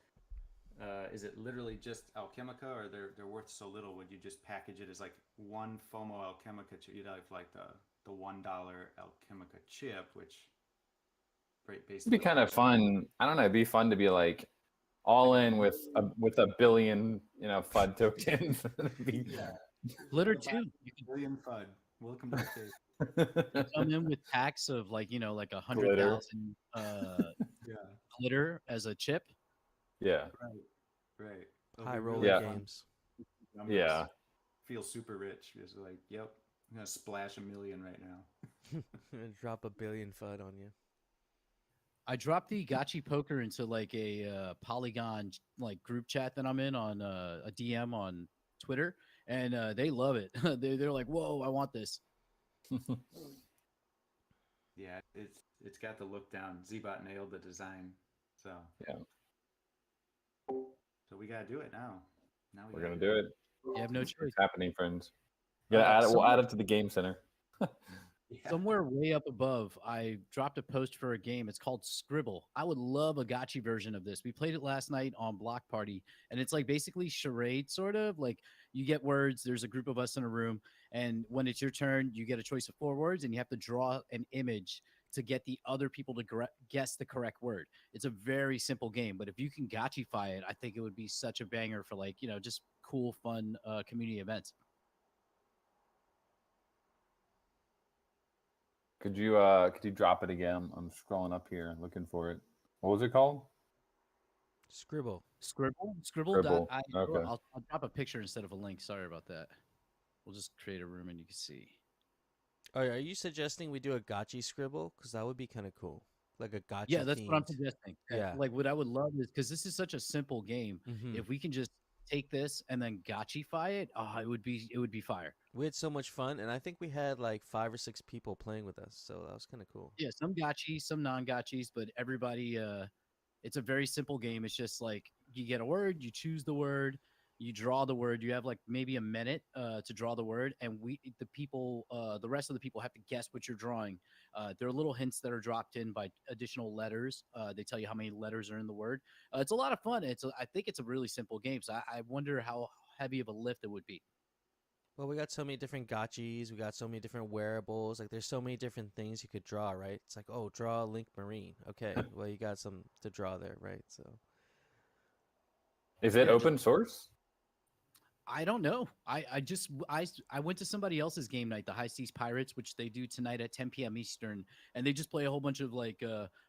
is it literally just Alchemica, or they're worth so little? Would you just package it as like one FOMO Alchemica chip? You'd have like the $1 Alchemica chip, which It'd be basically kind of fun. I don't know. It'd be fun to be like all in with a billion, FUD tokens. yeah, Glitter too. You can billion FUD. Welcome to the table. come in with packs of like like 100,000 Yeah, glitter as a chip. Yeah. right. It'll High be roller really Yeah. fun. games. Yeah. Feel super rich. It's like, yep, I'm gonna splash 1 million right now. Drop a billion FUD on you. I dropped the Gotchi poker into like a Polygon like group chat that I'm in on a DM on Twitter, and they love it. They're like, "Whoa, I want this." Yeah, it's got the look down. Zbot nailed the design. So Yeah. so we gotta do it now. Now we We're gotta gonna do it. You have no It's choice. happening, friends. Yeah, add it. We'll add it to the game center. Yeah. Somewhere way up above, I dropped a post for a game. It's called Scribble. I would love a Gotchi version of this. We played it last night on Block Party, and it's like basically charade, sort of like you get words. There's a group of us in a room, and when it's your turn, you get a choice of 4 words, and you have to draw an image to get the other people to guess the correct word. It's a very simple game, but if you can Gotchify it, I think it would be such a banger for like just cool, fun community events. Could you drop it again? I'm scrolling up here looking for it. What was it called? Scribble. Scribble. Scribble. Okay. I'll drop a picture instead of a link. Sorry about that. We'll just create a room and you can see. Are you suggesting we do a Gotchi scribble? Because that would be kind of cool. Like a Gotchi Yeah, that's what I'm themed. suggesting. Yeah. Like what I would love is because this is such a simple game. Mhm. If we can just take this and then Gotchify it, it would be fire. We had so much fun, and I think we had like 5 or 6 people playing with us, so that was kind of cool. Yeah, some Gotchis, some non-Gotchis, but everybody. It's a very simple game. It's just like you get a word, you choose the word, you draw the word. You have like maybe a minute to draw the word, and the rest of the people have to guess what you're drawing. There are little hints that are dropped in by additional letters. They tell you how many letters are in the word. It's a lot of fun. I think it's a really simple game. So I wonder how heavy of a lift it would be. Well, we got so many different gotchis. We got so many different wearables. Like, there's so many different things you could draw, right? It's like, oh, draw a Link Marine. Okay, well, you got some to draw there, right? So, Is it Yeah, open source? I don't know. I went to somebody else's game night, the High Seas Pirates, which they do tonight at 10 p.m. Eastern, and they just play a whole bunch of like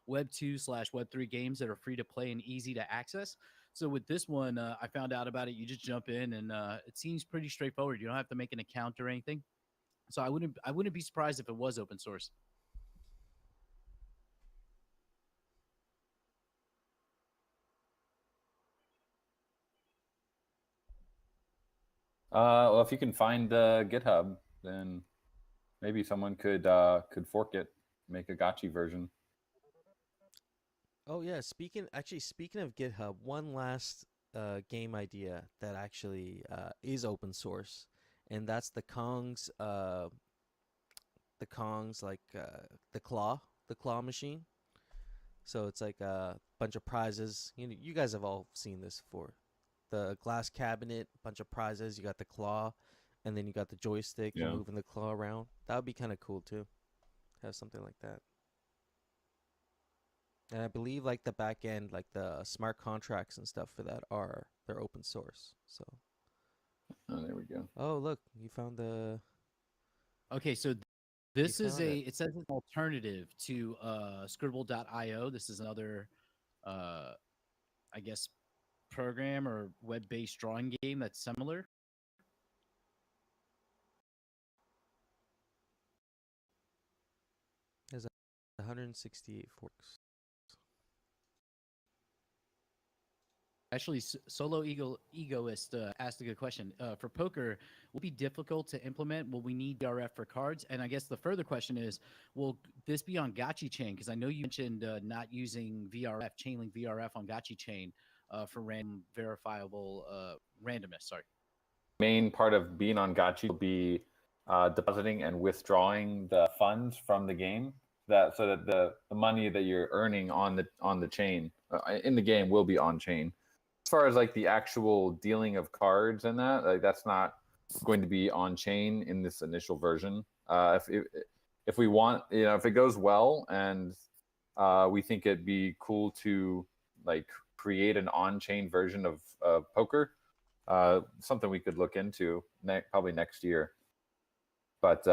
Web 2/Web 3 games that are free to play and easy to access. So with this one, I found out about it. You just jump in, and it seems pretty straightforward. You don't have to make an account or anything. So I wouldn't be surprised if it was open source. Well, if you can find GitHub, then maybe someone could fork it, make a Gotchi version. oh yeah, speaking of GitHub, one last game idea that actually is open source, and that's the Kong's like the claw machine. So it's like a bunch of prizes. You know, you guys have all seen this before. The glass cabinet, bunch of prizes. You got the claw, and then you got the joystick. You're Yeah. moving the claw around. That would be kind of cool too. Have something like that. And I believe like the back end, like the smart contracts and stuff for that they're open source. So Oh, there we go. oh look, you found the Okay, so this is found it. it says an alternative to Scribble.io. This is another uh I guess program or web-based drawing game that's similar. There's 168 forks. Actually, Solo Egoist asked a good question. For poker, will it be difficult to implement? Will we need DRF for cards? And I guess the further question is, will this be on Gotchi Chain? Because I know you mentioned not using VRF, Chainlink VRF on Gotchi Chain for random verifiable randomness. Sorry. Main part of being on Gotchi will be depositing and withdrawing the funds from the game, so that the money that you're earning on the chain in the game will be on chain. As far as like the actual dealing of cards and that, like that's not going to be on chain in this initial version. If we want, if it goes well and we think it'd be cool to like create an on-chain version of poker, something we could look into probably next year. But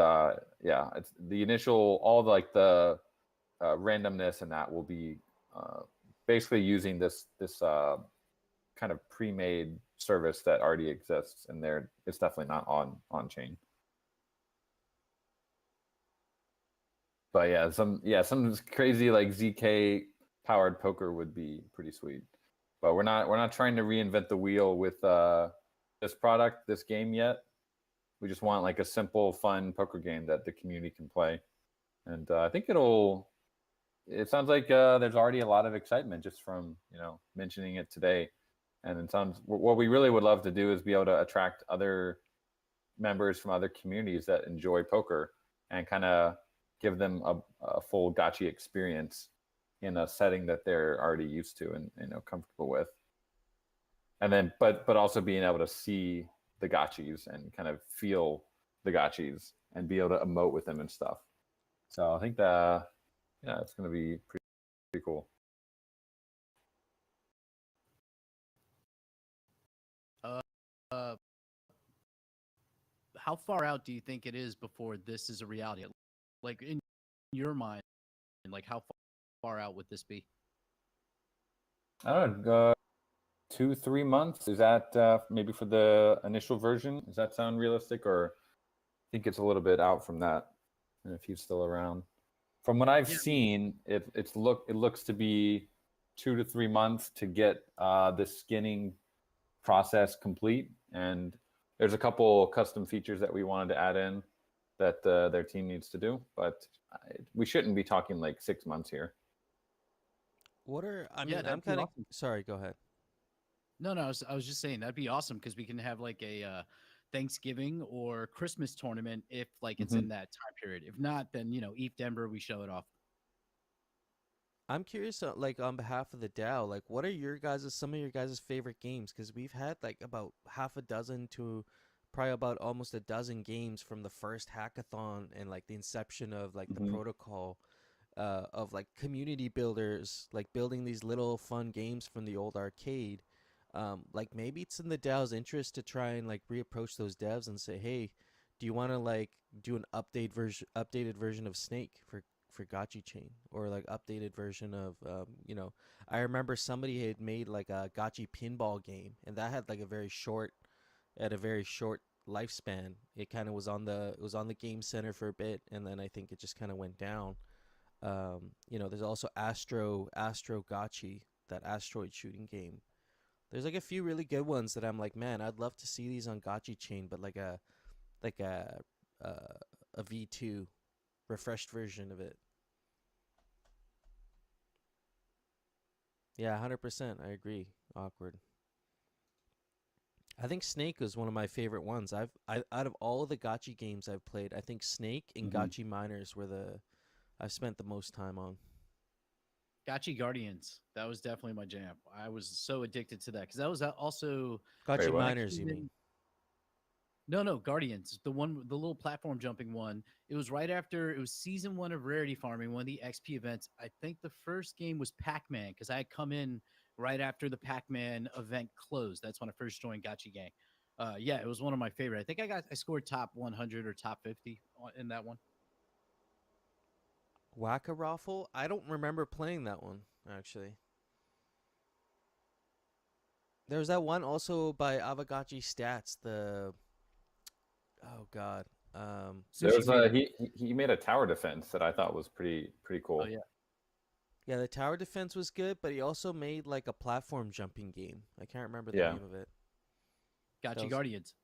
yeah, it's the initial, all the randomness and that will be basically using this kind of pre-made service that already exists, and there it's definitely not on chain. But yeah, some crazy like ZK powered poker would be pretty sweet. But we're not trying to reinvent the wheel with this game yet. We just want like a simple, fun poker game that the community can play, and I think it sounds like there's already a lot of excitement just from mentioning it today. And it sounds, what we really would love to do is be able to attract other members from other communities that enjoy poker and kind of give them a full Gotchi experience in a setting that they're already used to and comfortable with. And then, but also being able to see the Gotchis and kind of feel the Gotchis and be able to emote with them and stuff. So I think that it's going to be pretty cool. How far out do you think it is before this is a reality? Like in your mind, like how far out would this be? I don't know, 2-3 months. Is that maybe for the initial version? Does that sound realistic, or I think it's a little bit out from that? And if he's still around, from what I've seen, it looks to be 2 to 3 months to get the skinning process complete. And there's a couple custom features that we wanted to add in that their team needs to do, but we shouldn't be talking like 6 months here. I mean, I'm kind of sorry. Go ahead. No, I was just saying that'd be awesome because we can have like a Thanksgiving or Christmas tournament if like it's in that time period. If not, then ETH Denver, we show it off. I'm curious, like on behalf of the DAO, like what are some of your guys' favorite games? Because we've had like about half a dozen to probably about almost a dozen games from the first hackathon and like the inception of like the Mhm. protocol of like community builders, like building these little fun games from the old arcade. Like maybe it's in the DAO's interest to try and like reapproach those devs and say, hey, do you want to like do an updated version of Snake for Gotchi Chain, or like updated version of you know, I remember somebody had made like a Gotchi pinball game, and that had like a very short lifespan. It kind of was on the game center for a bit, and then I think it just kind of went down. You know, there's also Astro Gotchi, that asteroid shooting game. There's like a few really good ones that I'm like, man, I'd love to see these on Gotchi Chain, but like uh, a V2 refreshed version of it. Yeah, 100%. I agree. Awkward. I think Snake was one of my favorite ones. Out of all of the Gotchi games I've played, I think Snake and Mhm. Gotchi Miners were I've spent the most time on. Gotchi Guardians. That was definitely my jam. I was so addicted to that because that was also Gotchi what? Miners, you mean? No, Guardians, the little platform jumping one. It was right after, it was season 1 of Rarity Farming, one of the XP events. I think the first game was Pac-Man because I had come in right after the Pac-Man event closed. That's when I first joined Gotchi Gang. Yeah, it was one of my favorite. I think I scored top 100 or top 50 in that one. Whack-a-Raffle? I don't remember playing that one, actually. There was that one also by Aavegotchi Stats, oh god. There was Sushi he made a tower defense that I thought was pretty cool. Oh yeah, Yeah, the tower defense was good, but he also made like a platform jumping game. I can't remember the Yeah. name of it. Gotchi was- Guardians.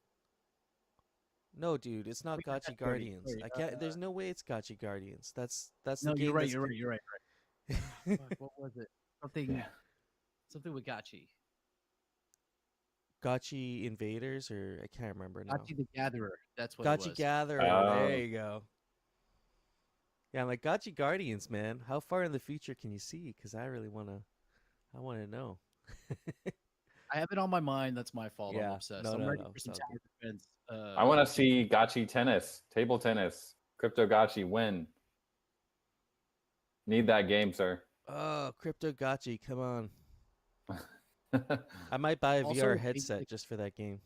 No, dude, it's not Wait, that's Gotchi Guardian, Guardians. sorry, I can't. There's no way it's Gotchi Guardians. That's No, the you're game. right. that's You're con- right. You're right. Fuck, what was it? Something, something with Gotchi. Gotchi Invaders, or I can't remember now. Gotchi the Gatherer. That's what it Gotchi was. Gatherer. There you go. Yeah, I'm like Gotchi Guardians, man. How far in the future can you see? Because I really I wanna know. I have it on my mind. That's my fault. I'm Yeah. obsessed. No, I'm no, ready no, for some it's all tower defense. I want to see Gotchi tennis, table tennis, crypto Gotchi win. Need that game, sir. Oh, Crypto Gotchi, come on. I might buy a Also, VR a headset basic- just for that game.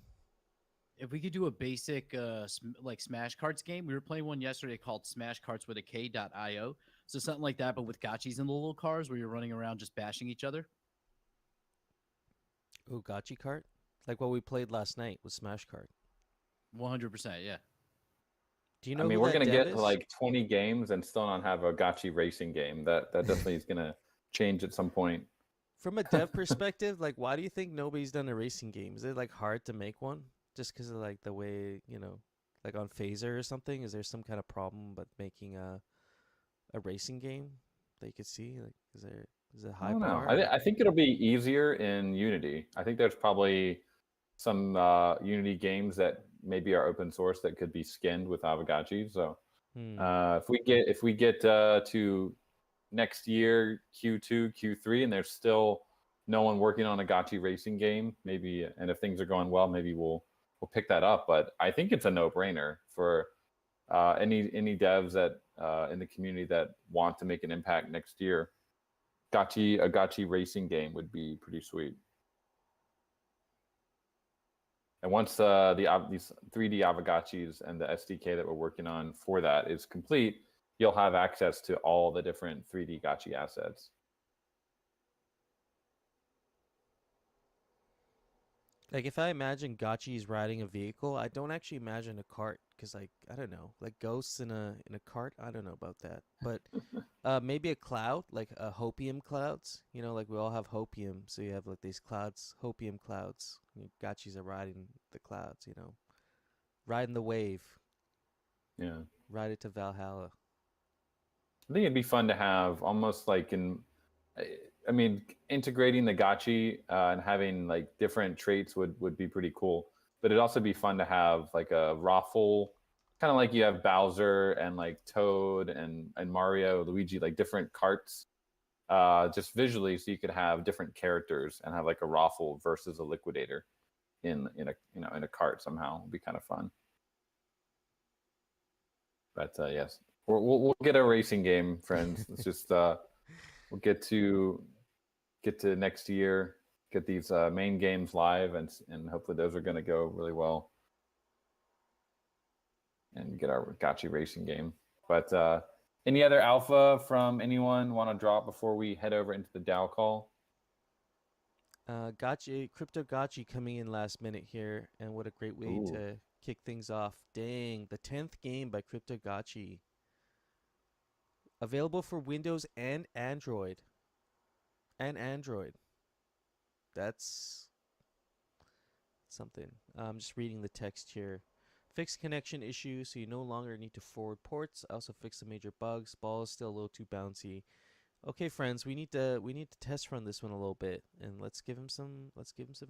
If we could do a basic like Smash Cards game, we were playing one yesterday called Smash Cards with a K.io. So something like that, but with gotchis in the little cars where you're running around just bashing each other. Ooh, Gotchi Kart? Like what we played last night with Smash Kart. 100%, yeah. Do you know I mean, who we're that gonna dev get is? to like 20 games and still not have a Gotchi racing game. That definitely is gonna change at some point. From a dev perspective, like why do you think nobody's done a racing game? Is it like hard to make one? Just because of like the way, you know, like on Phaser or something? Is there some kind of problem but making a racing game that you could see? Like is it I high don't know. bar? I think it'll be easier in Unity. I think there's probably some Unity games that maybe are open source that could be skinned with Aavegotchi. So if we get to next year Q2, Q3, and there's still no one working on a Gotchi racing game, maybe, and if things are going well, maybe we'll pick that up. But I think it's a no-brainer for any devs that in the community that want to make an impact next year. A Gotchi racing game would be pretty sweet. And once these 3D Aavegotchis and the SDK that we're working on for that is complete, you'll have access to all the different 3D Gotchi assets. Like if I imagine Gotchi's riding a vehicle, I don't actually imagine a cart because like I don't know, like ghosts in a cart. I don't know about that, but maybe a cloud, like hopium clouds. You know, like we all have hopium, so you have like these clouds, hopium clouds. Gotchis are riding the clouds. You know, riding the wave. Yeah, Ride it to Valhalla. I think it'd be fun to have almost like I mean, integrating the Gotchi and having like different traits would be pretty cool. But it'd also be fun to have like a raffle, kind of like you have Bowser and like Toad and Mario, Luigi, like different carts, just visually, so you could have different characters and have like a raffle versus a liquidator. in a in a cart somehow. It'd be kind of fun. But yes, we'll get a racing game, friends. It's just we'll get to next year, get these main games live, and hopefully those are going to go really well, and get our Gotchi racing game. But any other alpha from anyone want to drop before we head over into the DAO call? Gotchi, Crypto-Gotchi coming in last minute here, and what a great way Ooh. to kick things off. Dang, the 10th game by Crypto-Gotchi. Available for Windows and Android. That's something. I'm just reading the text here. Fixed connection issues, so you no longer need to forward ports. Also fix the major bugs. Ball is still a little too bouncy. Okay, friends, we need to test run this one a little bit, and let's give him some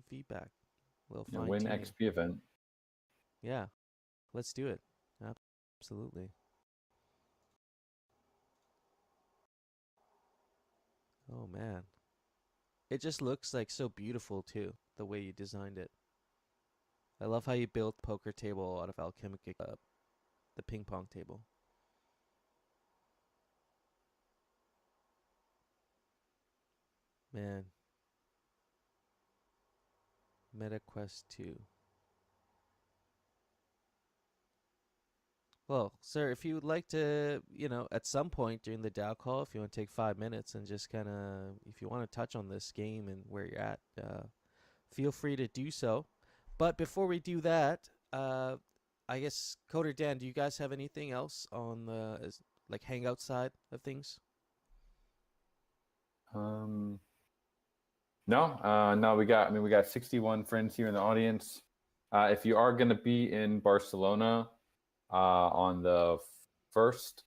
feedback. We'll Win XP event. Yeah, let's do it. Absolutely. Oh man, it just looks like so beautiful too, the way you designed it. I love how you built poker table out of alchemic, the ping pong table. Man. MetaQuest 2. Well, sir, if you would like to, at some point during the DAO call, if you want to take 5 minutes and just kind of, if you want to touch on this game and where you're at, feel free to do so. But before we do that, I guess, Coder Dan, do you guys have anything else on the hangout side of things? No, we got 61 friends here in the audience. If you are going to be in Barcelona on the 1st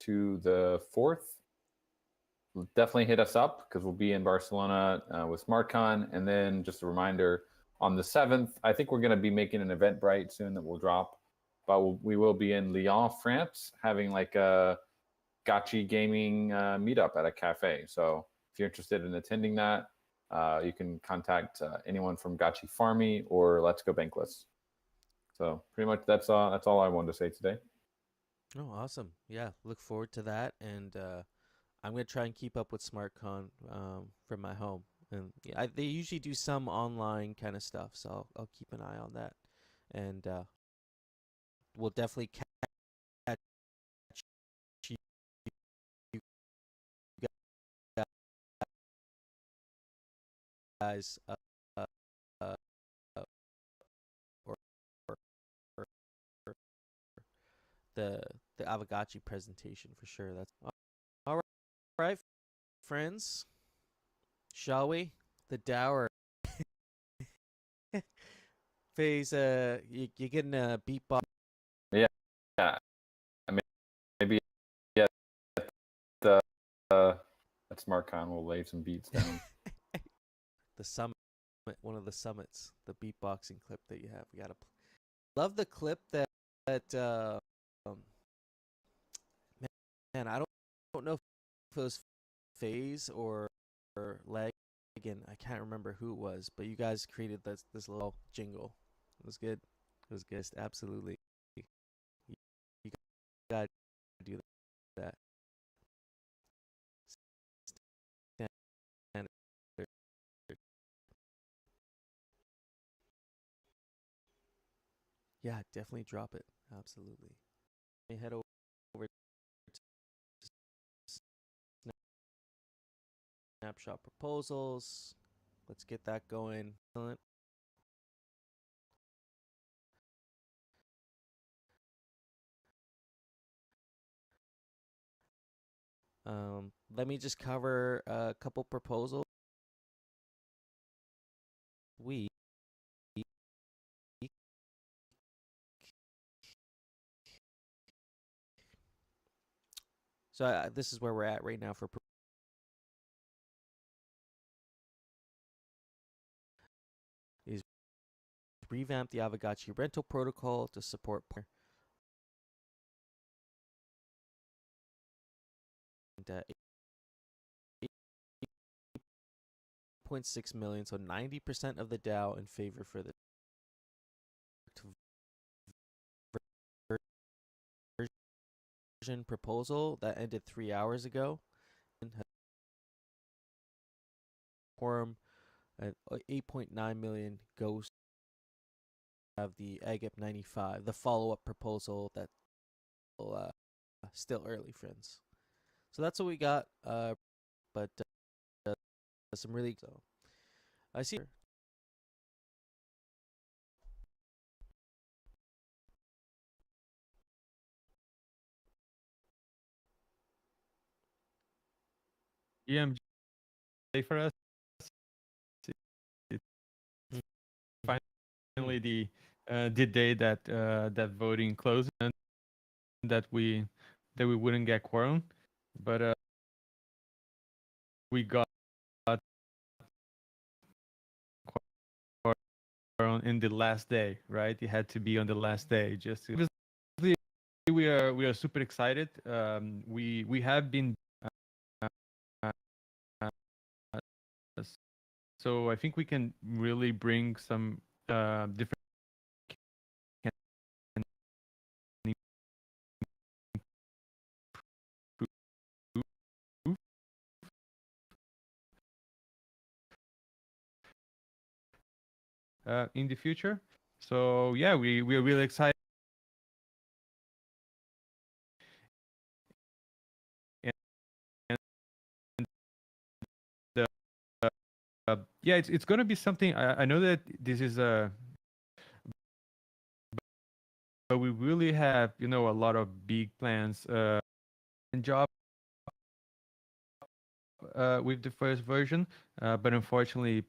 to the 4th, definitely hit us up, because we'll be in Barcelona with SmartCon. And then just a reminder, on the 7th, I think we're going to be making an Eventbrite soon that will drop, but we will be in Lyon, France, having like a Gotchi gaming meetup at a cafe. So if you're interested in attending that, you can contact anyone from Gotchi Farmy or Let's Go Bankless. So pretty much that's all I wanted to say today. Oh, awesome. Yeah, look forward to that. And I'm going to try and keep up with SmartCon from my home. And yeah, they usually do some online kind of stuff, so I'll keep an eye on that. And we'll definitely catch you guys or the Aavegotchi presentation for sure. That's all right, friends. Shall we? The dower phase. You getting a beatbox? Yeah. I mean, maybe at SmartCon we'll lay some beats down. The summit, one of the summits, the beatboxing clip that you have. We gotta love the clip that man, I don't know if it was Phase or Leg, and I can't remember who it was, but you guys created this little jingle. It was good. It was good. Absolutely. You gotta do that. Yeah, definitely drop it. Absolutely. Let me head over to snapshot proposals. Let's get that going. Let me just cover a couple proposals. So this is where we're at right now for is revamp the Aavegotchi rental protocol to support 8.6 million, so 90% of the DAO in favor for this. proposal that ended 3 hours ago. Quorum at 8.9 million ghosts have the AGEP 95, the follow-up proposal that still early, friends. So that's what we got. But some really I see. EMJ for us. It's finally the day that that voting closed and that we wouldn't get quorum, but we got quorum in the last day, right? It had to be on the last day. Just to, we are super excited. We have been. So I think we can really bring some different in the future. So yeah, we're really excited. And yeah, it's going to be something. I know that this is but we really have, a lot of big plans and job with the first version, but unfortunately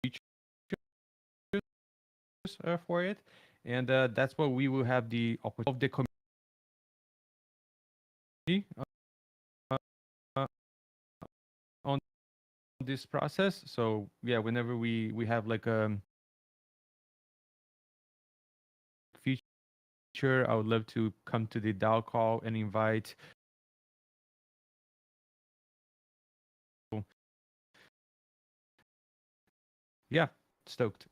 features for it, and that's what we will have the opportunity of the community uh, on this process. So yeah, whenever we have like a feature, I would love to come to the DAO call and invite. Yeah, stoked.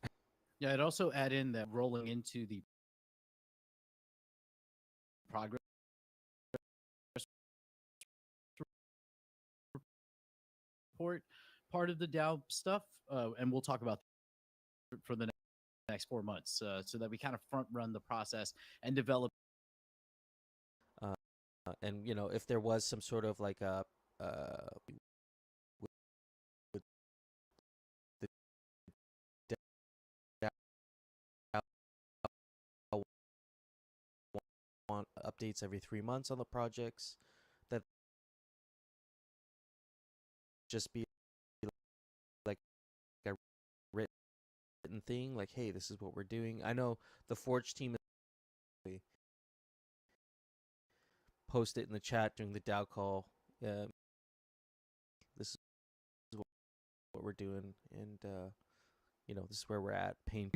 Yeah, I'd also add in that rolling into the progress report part of the DAO stuff, and we'll talk about for the next 4 months, so that we kind of front run the process and develop. And if there was some sort of like a with the DAO want updates every 3 months on the projects, that just be like a written thing, like, hey, this is what we're doing. I know the Forge team post it in the chat during the DAO call. This is what we're doing, and this is where we're at. Pain.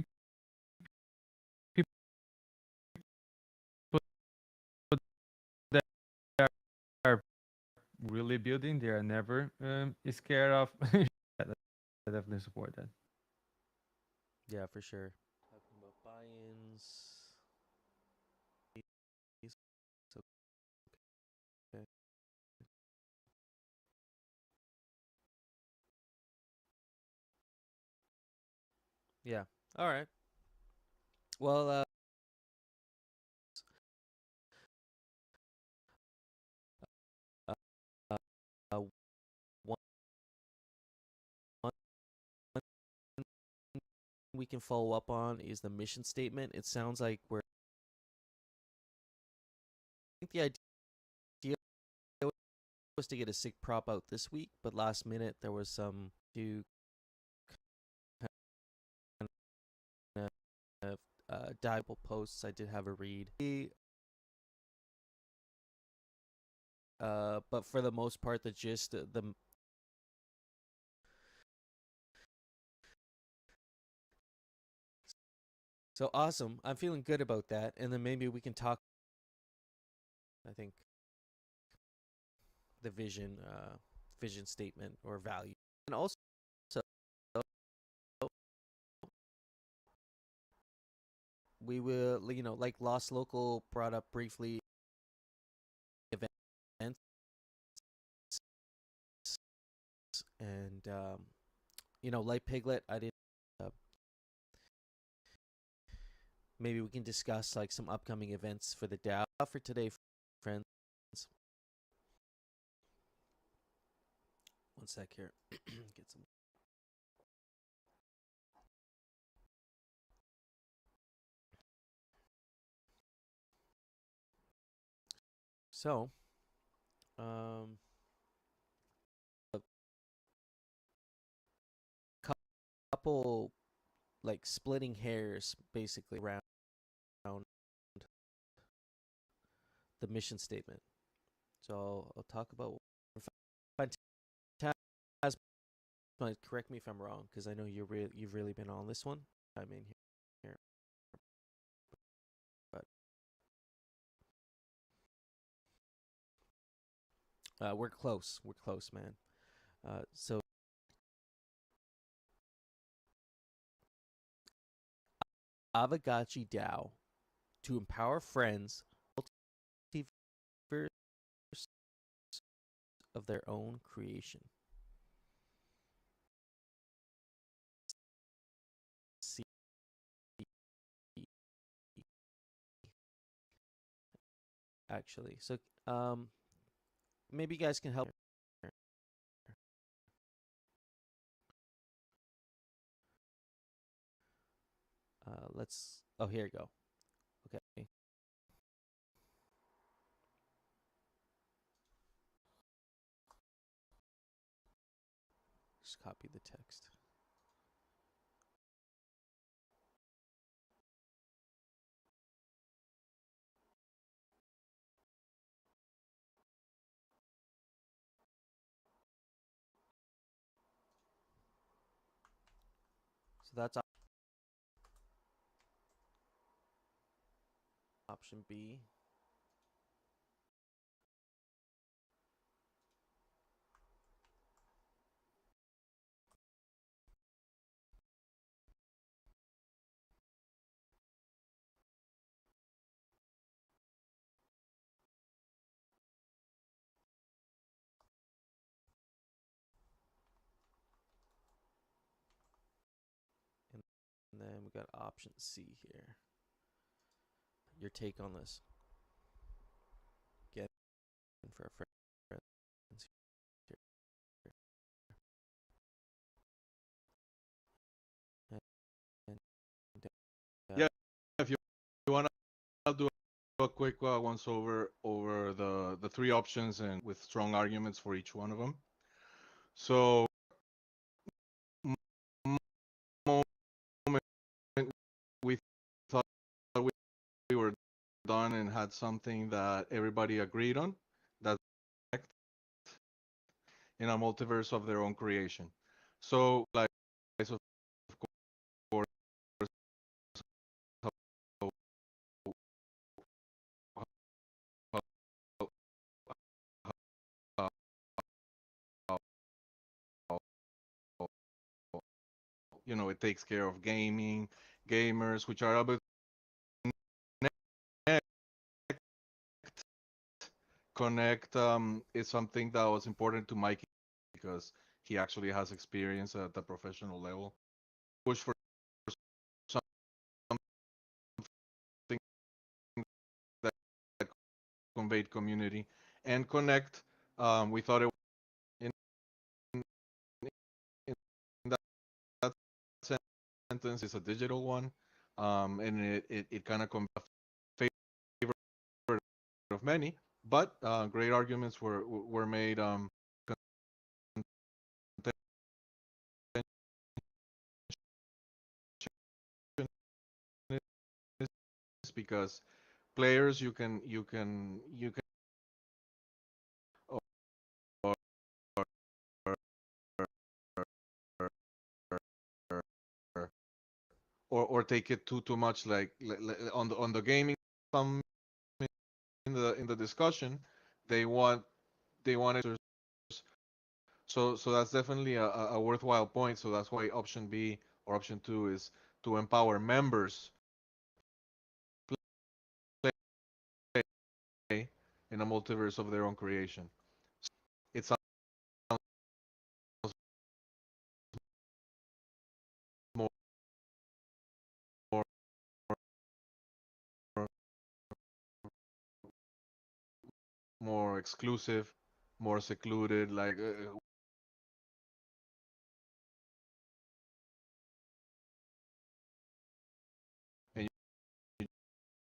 That are really building, they are never scared of. I definitely support that. Yeah, for sure. Talking about buy-ins. Okay. Yeah. All right. Well, one we can follow up on is the mission statement. It sounds like I think the idea was to get a sick prop out this week, but last minute there was some diable posts. I did have a read. But for the most part, the gist, so awesome. I'm feeling good about that, and then maybe we can talk. I think the vision statement or value, and also we will, like Lost Local brought up briefly, events, and like Piglet, I didn't. Maybe we can discuss like some upcoming events for the DAO for today, friends. One sec here. Get some. So, a couple like splitting hairs basically around the mission statement. So I'll talk about. Correct me if I'm wrong, because I know you've really been on this one. I mean here, but we're close. We're close, man. So Aavegotchi DAO to empower friends multiverse of their own creation. Actually, so maybe you guys can help. Let's. Oh, here you go. Okay. Just copy the text. So that's option B. And then we got option C here. Your take on this? Get for our friends here. And, Yeah, if you want, I'll do a quick once over the three options and with strong arguments for each one of them. So, moment we thought we were done and had something that everybody agreed on. That's in a multiverse of their own creation. So, like, of course, it takes care of gaming, gamers, which are able to connect. Is something that was important to Mikey because he actually has experience at the professional level. Push for something that conveyed community and connect. We thought it in, in that sentence is a digital one, and it kind of favor of many, but great arguments were made. Because players you can or take it too much like on the gaming. Some in the discussion they want it. So that's definitely a worthwhile point. So that's why option B or option 2 is to empower members in a multiverse of their own creation. It sounds more more exclusive, more secluded, like and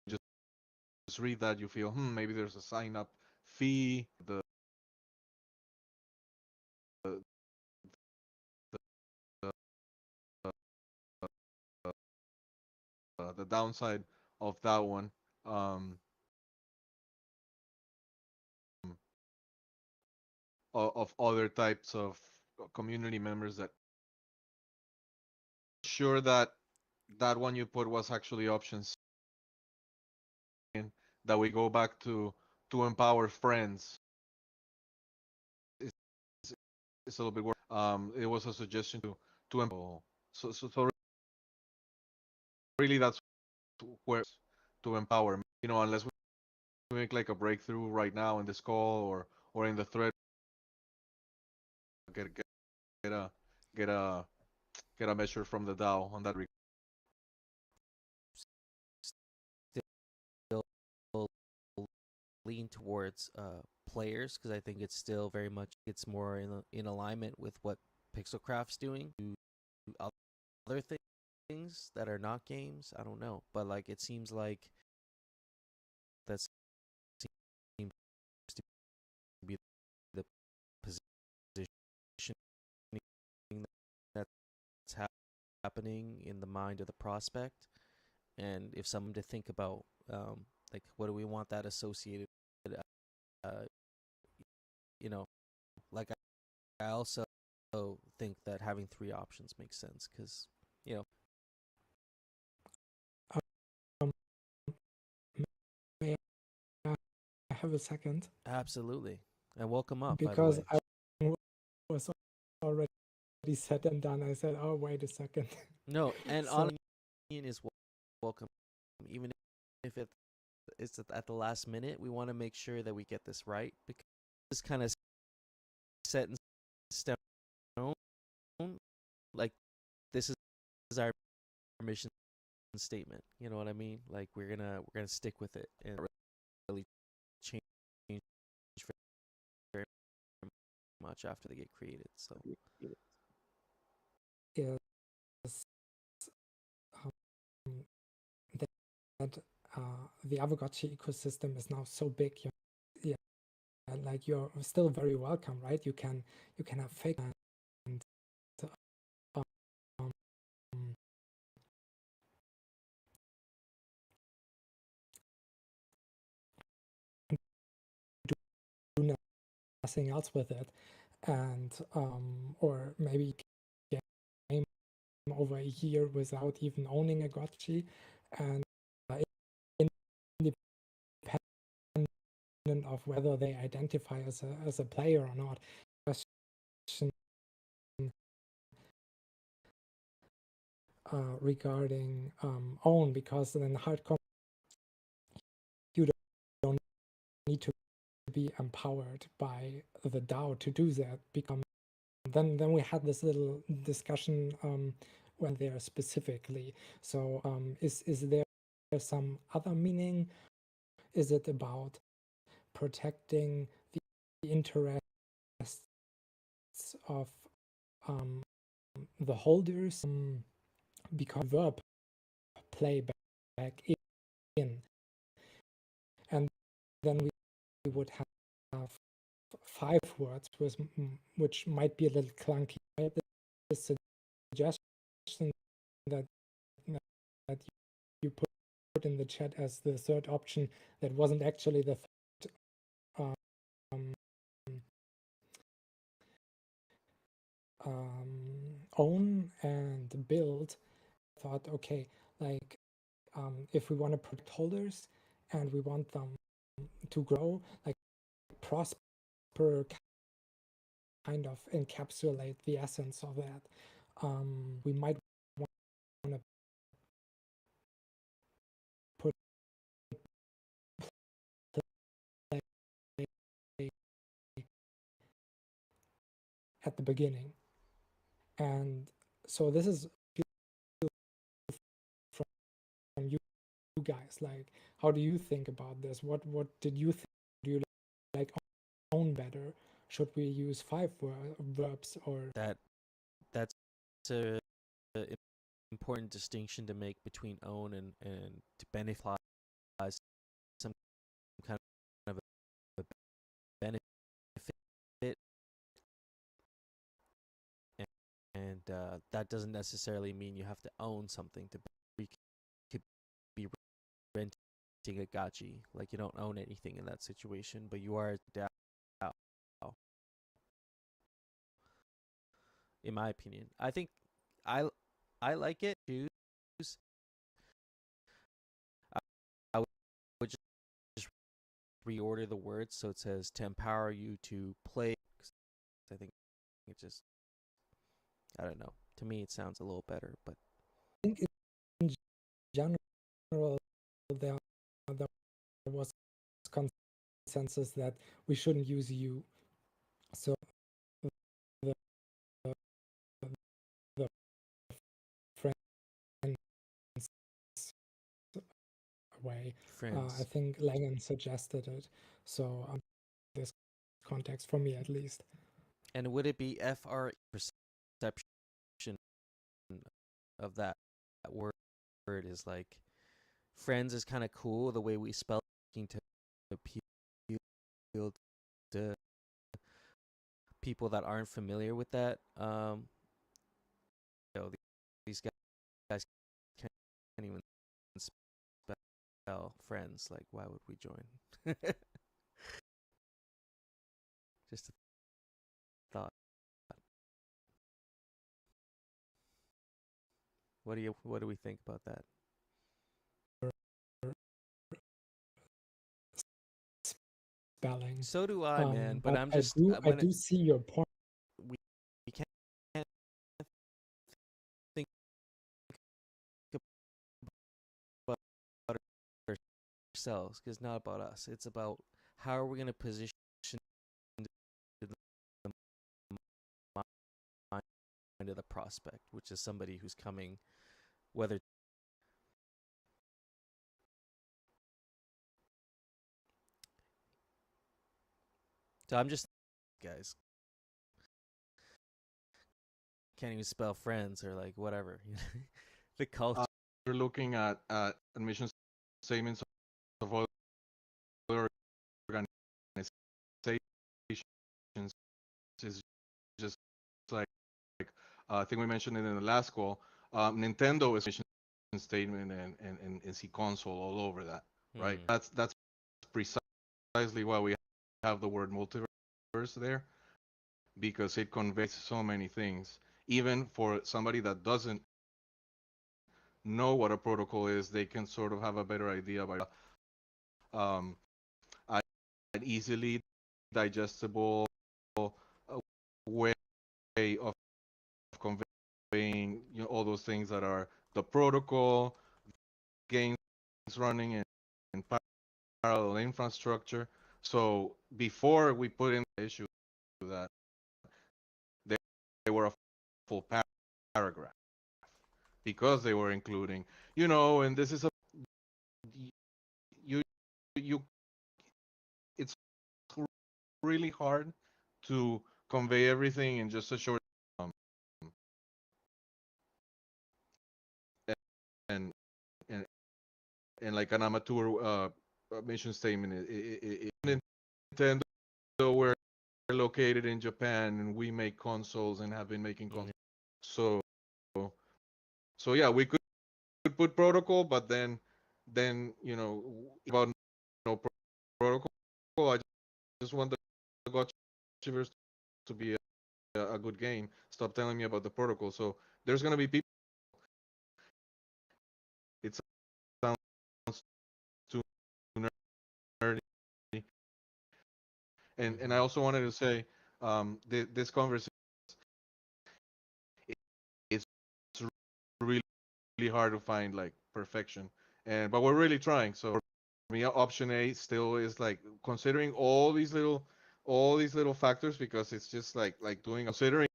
you just read that, you feel, maybe there's a sign up fee, the, the, the downside of that one, um, of other types of community members that sure that that one you put was actually options, that we go back to empower friends. It's a little bit worse. It was a suggestion to empower. So really that's where to empower. Unless we make like a breakthrough right now in this call or in the thread, get get a get a get a measure from the DAO on that. Still lean towards players because I think it's still very much more in alignment with what Pixelcraft's doing. Other things that are not games, I don't know, but like it seems like that seems to be the positioning that's happening in the mind of the prospect. And if someone to think about, like, what do we want that associated? Uh, you know, like I also think that having 3 options makes sense because Um, may I have a second? absolutely. And welcome up, Because by the way. I was already said and done. I said, oh, wait a second. No, and So- opinion is welcome, even if it's at the last minute. We want to make sure that we get this right because this kind of set in stone. Like this is our mission statement. You know what I mean? Like we're gonna stick with it and really change very much after they get created. So is that the Aavegotchi ecosystem is now so big. Yeah, like you're still very welcome, right? You can have fake and do nothing else with it, and or maybe game over a year without even owning a Gotchi, and independent of whether they identify as a player or not. Question regarding own, because in hardcore you don't need to be empowered by the DAO to do that. Become then we had this little discussion when there specifically. So is there some other meaning? Is it about protecting the interests of the holders? Because verb play back in, and then we would have 5 words, which might be a little clunky. The suggestion that you put in the chat as the third option, that wasn't actually the third own and build. Thought, okay, like if we want to protect holders and we want them to grow, like prosper, kind of encapsulate the essence of that. We might want to put at the beginning. And so this is from you guys. Like, how do you think about this? What did you think? Do you like own better? Should we use 5 verbs or That's a important distinction to make between own and to benefit some kind of a benefit, and that doesn't necessarily mean you have to own something to be. Could be renting a gotchi. Like, you don't own anything in that situation, but you are a DAO, in my opinion. I think I like it. Choose. I would just reorder the words so it says to empower you to play. I think it just, I don't know. To me, it sounds a little better, but I think in general there was consensus that we shouldn't use you. So the friends way. I think Langen suggested it. So this context for me at least. And would it be FR perception of that word is like friends is kind of cool the way we spell to appeal to people that aren't familiar with that. These guys can't even spell friends. Like, why would we join? Just a thought. What do we think about that? Spelling. So do I, man. But I'm just. I do see your point. We can't think about ourselves, because it's not about us. It's about how are we going to position the mind of the prospect, which is somebody who's coming, whether. So I'm just, guys, can't even spell friends or like whatever. The culture. We're looking at admission statements of other organizations. Is just like I think we mentioned it in the last call. Nintendo is a mission statement and see console all over that, right? That's precisely why we have the word multiverse there, because it conveys so many things. Even for somebody that doesn't know what a protocol is, they can sort of have a better idea by an easily digestible way of conveying, all those things that are the protocol, games running in parallel infrastructure. So before we put in the issue that they were a full paragraph, because they were including, and this is it's really hard to convey everything in just a short and like an amateur mission statement. Nintendo, we're located in Japan and we make consoles and have been making consoles. So yeah, we could put protocol, but then about no protocol. I just want the Gotchiverse to be a good game. Stop telling me about the protocol. So there's gonna be people. It sounds too nerdy. And I also wanted to say, this conversation is really hard to find like perfection, but we're really trying. So for me, option A still is like considering all these little all these little factors because it's just like doing considering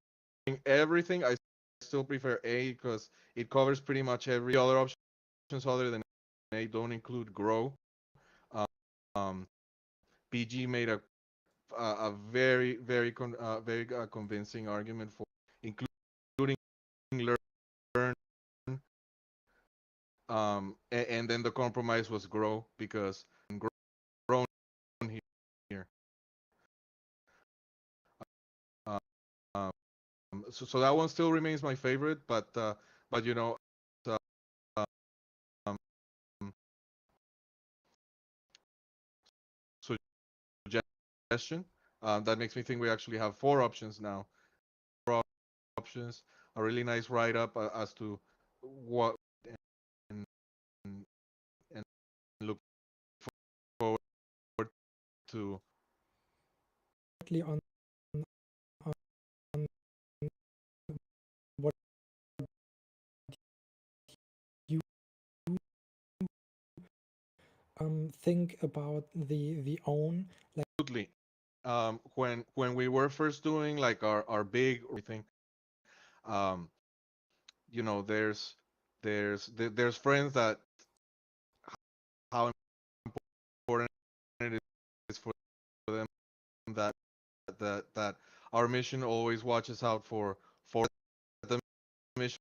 everything. I still prefer A because it covers pretty much every other options other than A don't include grow. Um, PG made a very convincing argument for including learn. And then the compromise was grow because grown here. Um, so that one still remains my favorite, but you know, uh, um, suggestion. That makes me think we actually have 4 options now. 4 options, a really nice write up as to what and, and look forward to. On on what you think about the own, like Absolutely. When we were first doing like our big everything, um, you know, there's friends that how important it is for them that that our mission always watches out for the mission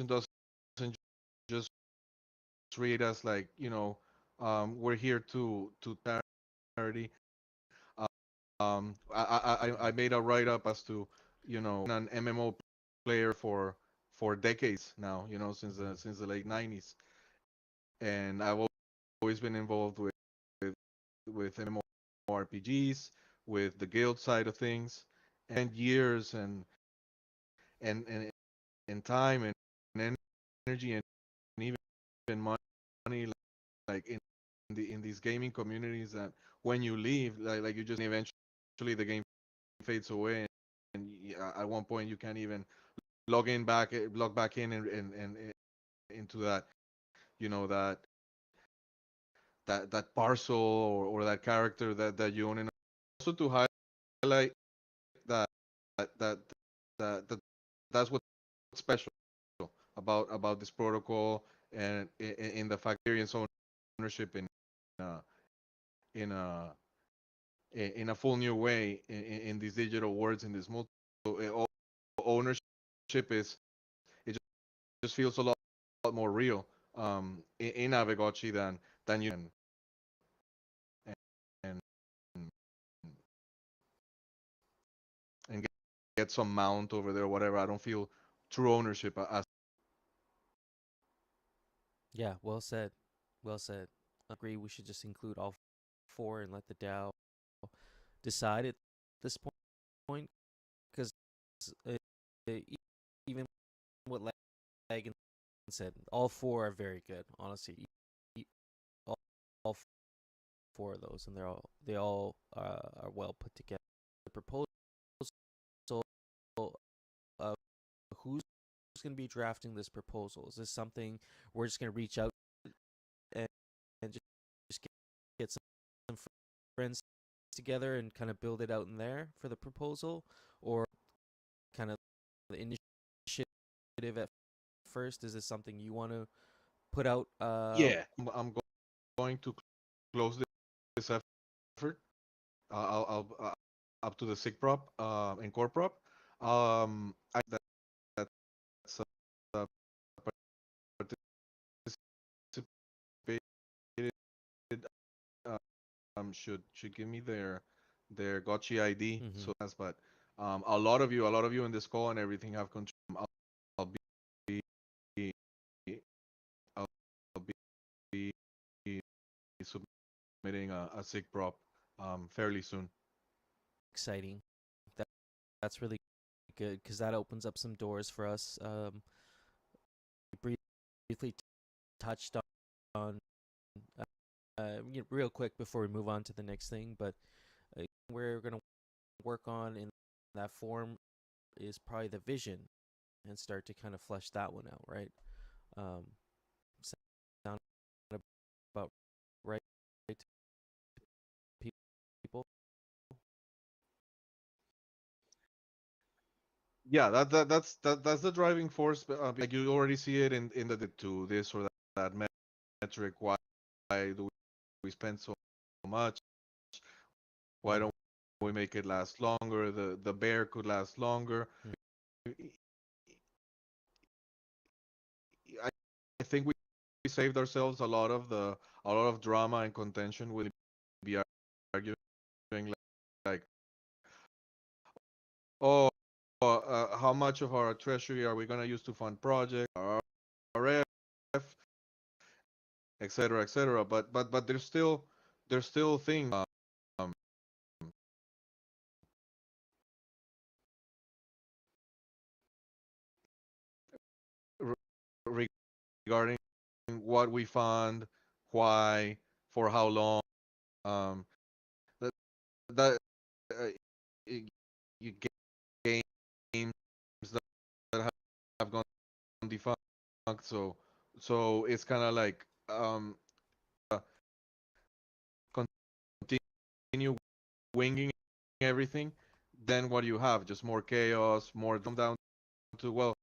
doesn't just read us like, you know, we're here to charity. I made a write up as to, you know, an MMO player for decades now, you know, since the late 90s, and I've always been involved with MMORPGs, with the guild side of things, and years and and, and time and energy and even money like in these gaming communities that when you leave like you just eventually the game fades away and at one point you can't even log back in and into that, you know, that parcel or that character that you own, and also to highlight that that that, that that's what's special about this protocol and in the fact experience ownership uh, in a in a full new way in these digital worlds in this multi ownership is it just feels a lot more real in Aavegotchi than you and and get some mount over there or whatever. I don't feel true ownership as Yeah, well said. Well said. I agree. We should just include all four and let the DAO decide at this point, because uh, even what Lagan said, all four are very good. Honestly, all, all four of those, and they all are well put together. The proposal, uh, who's going to be drafting this proposal? Is this something we're just going to reach out and, and just get some friends together and kind of build it out in there for the proposal, or kind of the initiative at first? Is this something you want to put out? yeah. I'm going to close this effort. I'll up to the SIG prop and core prop. I that's participated should give me their Gotchi ID. Mm-hmm. So that's but a lot of you in this call and everything have contributed. I'll be I'll be submitting a SIG prop fairly soon. Exciting. That that's really good because that opens up some doors for us. Briefly touched on real quick before we move on to the next thing, but we're gonna work on in that form is probably the vision and start to kind of flesh that one out, right? Um, sound about right to people? yeah, that's the driving force. Like you already see it in the to this or that metric. Why do we spend so much? Why don't we make it last longer? The bear could last longer. I think we saved ourselves a lot of drama and contention with be arguing like oh how much of our treasury are we going to use to fund projects, RF, etc. But there's still things um, regarding what we fund, why, for how long. Um, that that you games that have gone defunct. So it's kind of like uh, continue winging everything. Then what do you have? Just more chaos, more come down to well,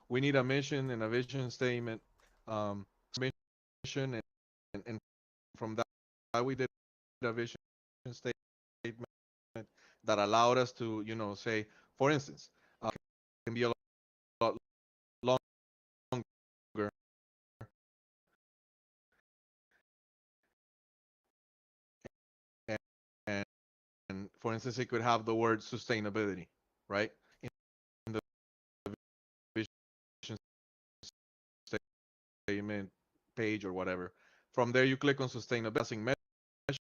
we need a mission and a vision statement. Mission and from that we did a vision statement that allowed us to say, for instance, can be a lot longer. And, and for instance, it could have the word sustainability, right? In the vision statement page or whatever. From there, you click on sustainability measures.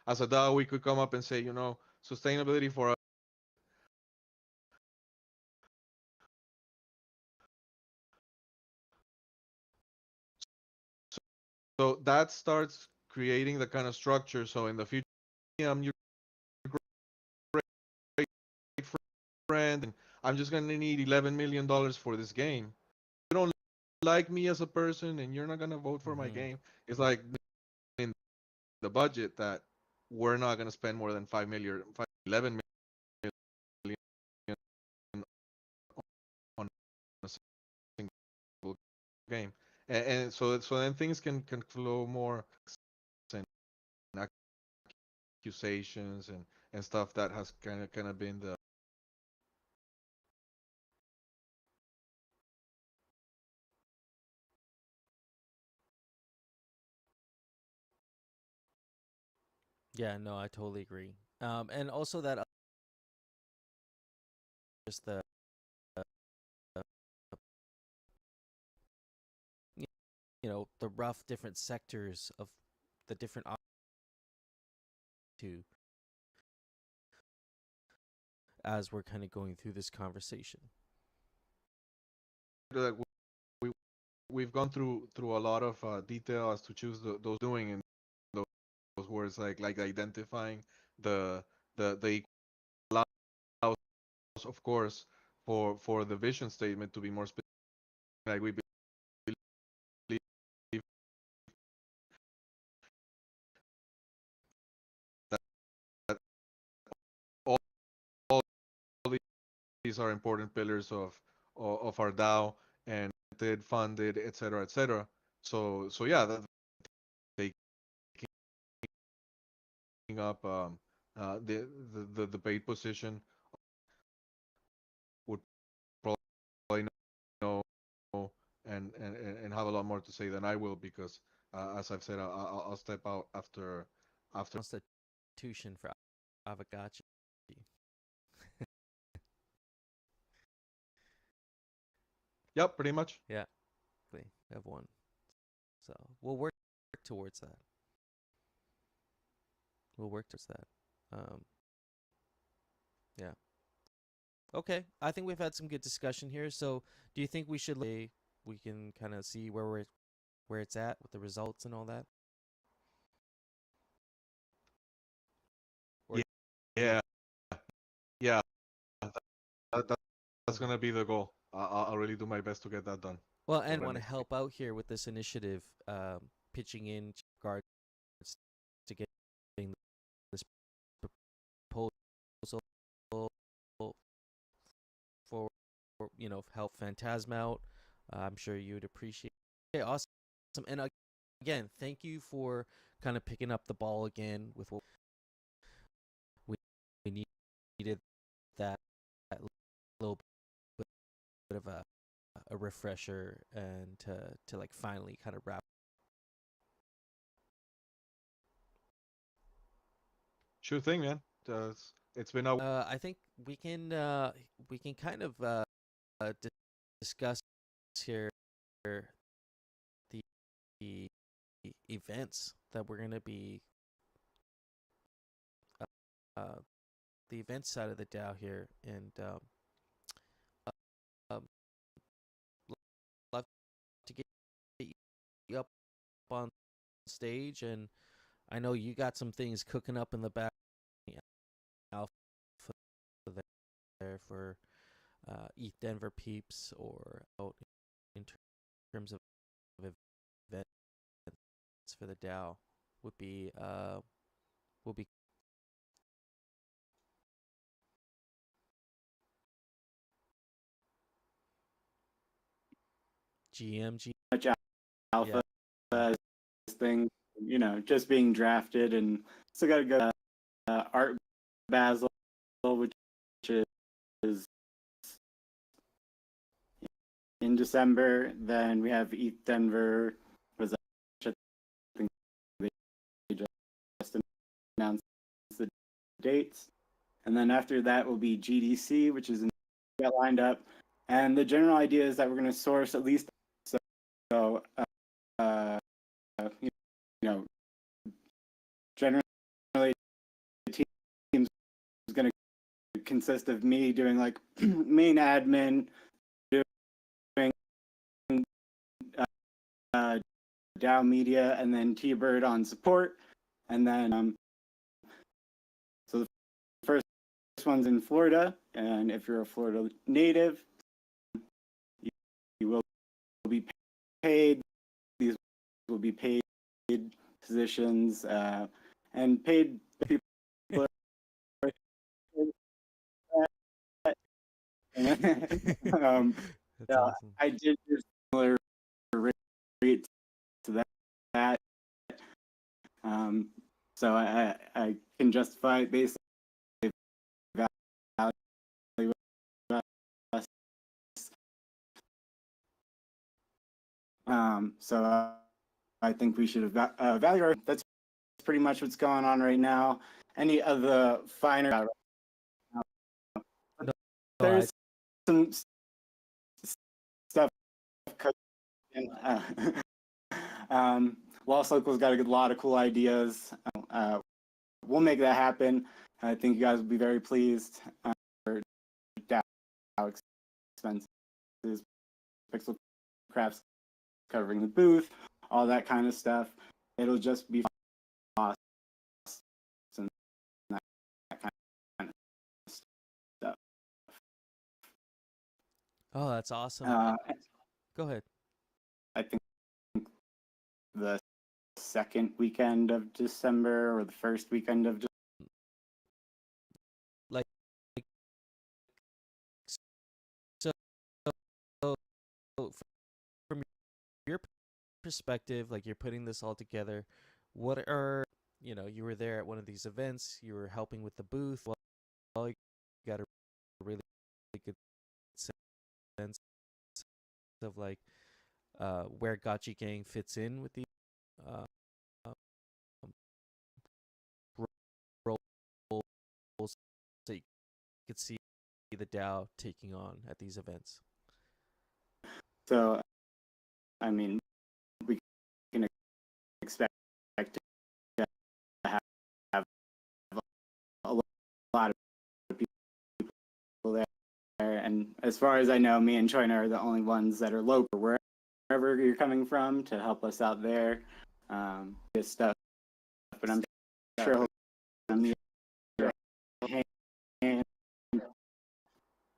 As a DAO, we could come up and say, sustainability for us. So that starts creating the kind of structure. So in the future, I'm your great friend, and I'm just gonna need $11 million for this game. You don't like me as a person, and you're not gonna vote for my game. It's like in the budget that we're not gonna spend more than 11 million on a single game, and so then things can flow more and accusations and stuff that has kind of been the Yeah, no, I totally agree. And also that just uh, the rough different sectors of the different to as we're kind of going through this conversation. that we we've gone through a lot of detail as to choose those doing and those words like identifying the allows, of course, for the vision statement to be more specific. Like we believe that all, all these are important pillars of our DAO and funded, etc. So yeah, that taking up the paid position would probably know and have a lot more to say than I will because as I've said, I'll step out after. Constitution for Aavegotchi. Yep, pretty much. Yeah, we have one. So we'll work towards that. Yeah. Okay. I think we've had some good discussion here. So do you think we should we can kind of see where it's at with the results and all that? Or Yeah, yeah. That's gonna be the goal. I'll really do my best to get that done. well, and want to help out here with this initiative, pitching in regards to getting this help Phantasm out. I'm sure you would appreciate it. Awesome. And again, thank you for kind of picking up the ball again with what we needed, that little bit of a refresher, and to like finally kind of wrap. Sure thing, man. It's been a I think we can kind of discuss here the, the events that we're going to be uh, the event side of the DAO here, and um, love to get you up on stage, and I know you got some things cooking up in the back alpha there for ETH Denver peeps, or out in terms of events for the DAO would be GMG. Much alpha as thing, just being drafted, and still got to go Art Basel, which is in December. Then we have ETH Denver, was I think they just announced the dates, and then after that will be GDC, which is got lined up, and the general idea is that we're going to source at least generally the team is going to consist of me doing like main admin, doing DAO media, and then T-Bird on support, and then so the first one's in Florida, and if you're a Florida native, you will be paid. These will be paid positions, and paid people. That's awesome. I did do similar rates to that. So I can justify it based on value. So I think we should evaluate. That's pretty much what's going on right now. Any of the finer, there's some stuff. Lost Local's got a lot of cool ideas. We'll make that happen. I think you guys will be very pleased. For DAO expenses, Pixel Crafts covering the booth, all that kind of stuff. It'll just be costs and that kind of stuff. Oh, that's awesome. Go ahead. I think the second weekend of December or the first weekend of like so from your perspective, like you're putting this all together, what are you were there at one of these events, you were helping with the booth, well you got a really good sense of like where Gotchi Gang fits in with the roles, so you could see the DAO taking on at these events. So, I mean, we can expect to have a lot of people there. And as far as I know, me and China are the only ones that are local, wherever you're coming from, to help us out there. This stuff, but I'm sure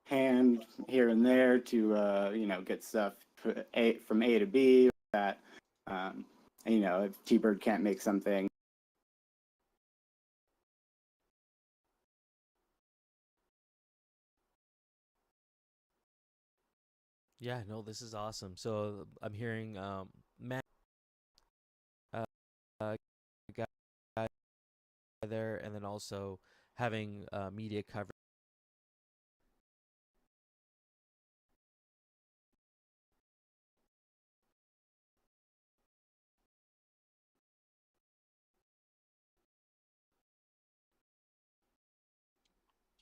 hand here and there to get stuff from A to B. That if T-Bird can't make something, Yeah, no, this is awesome. So I'm hearing Matt uh, guy there, and then also having media coverage.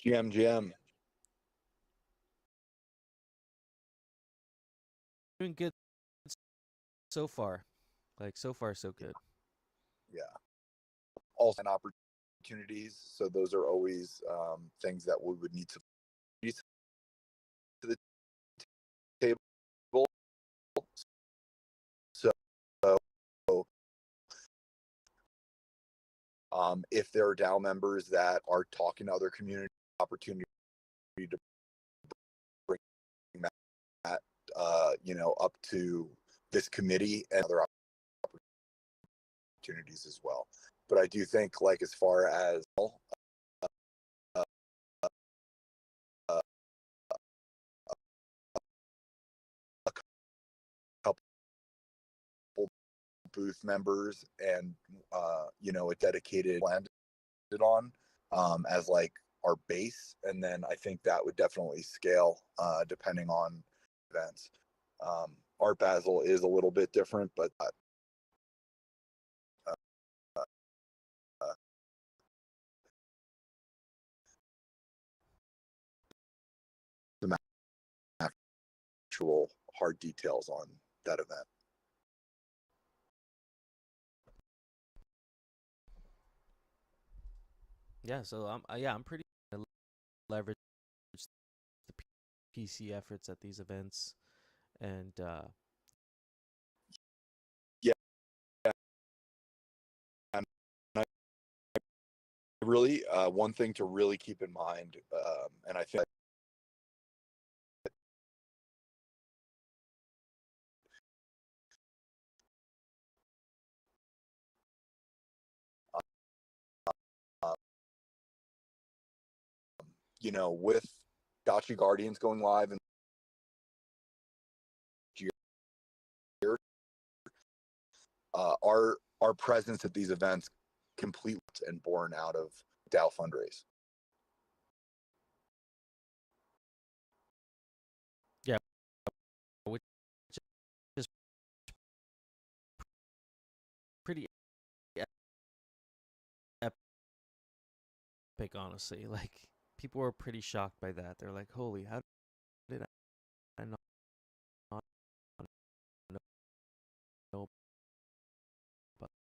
GM. Doing good so far. Like so far, so good. Yeah. Also, and opportunities. So those are always things that we would need to bring to the table. So if there are DAO members that are talking to other community, opportunity to bring that up to this committee and other opportunities as well. But I do think, like, as far as a couple booth members and a dedicated landed on as like our base, and then I think that would definitely scale depending on events. Art Basel is a little bit different, but some actual hard details on that event. Yeah, so I'm pretty leverage the PC efforts at these events, and Yeah, and I really one thing to really keep in mind, and I think with Gotchi Guardians going live in year, our presence at these events complete and born out of DAO fundraise. yeah, which is pretty epic, honestly. Like people were pretty shocked by that. They're like, "Holy, how did I not know about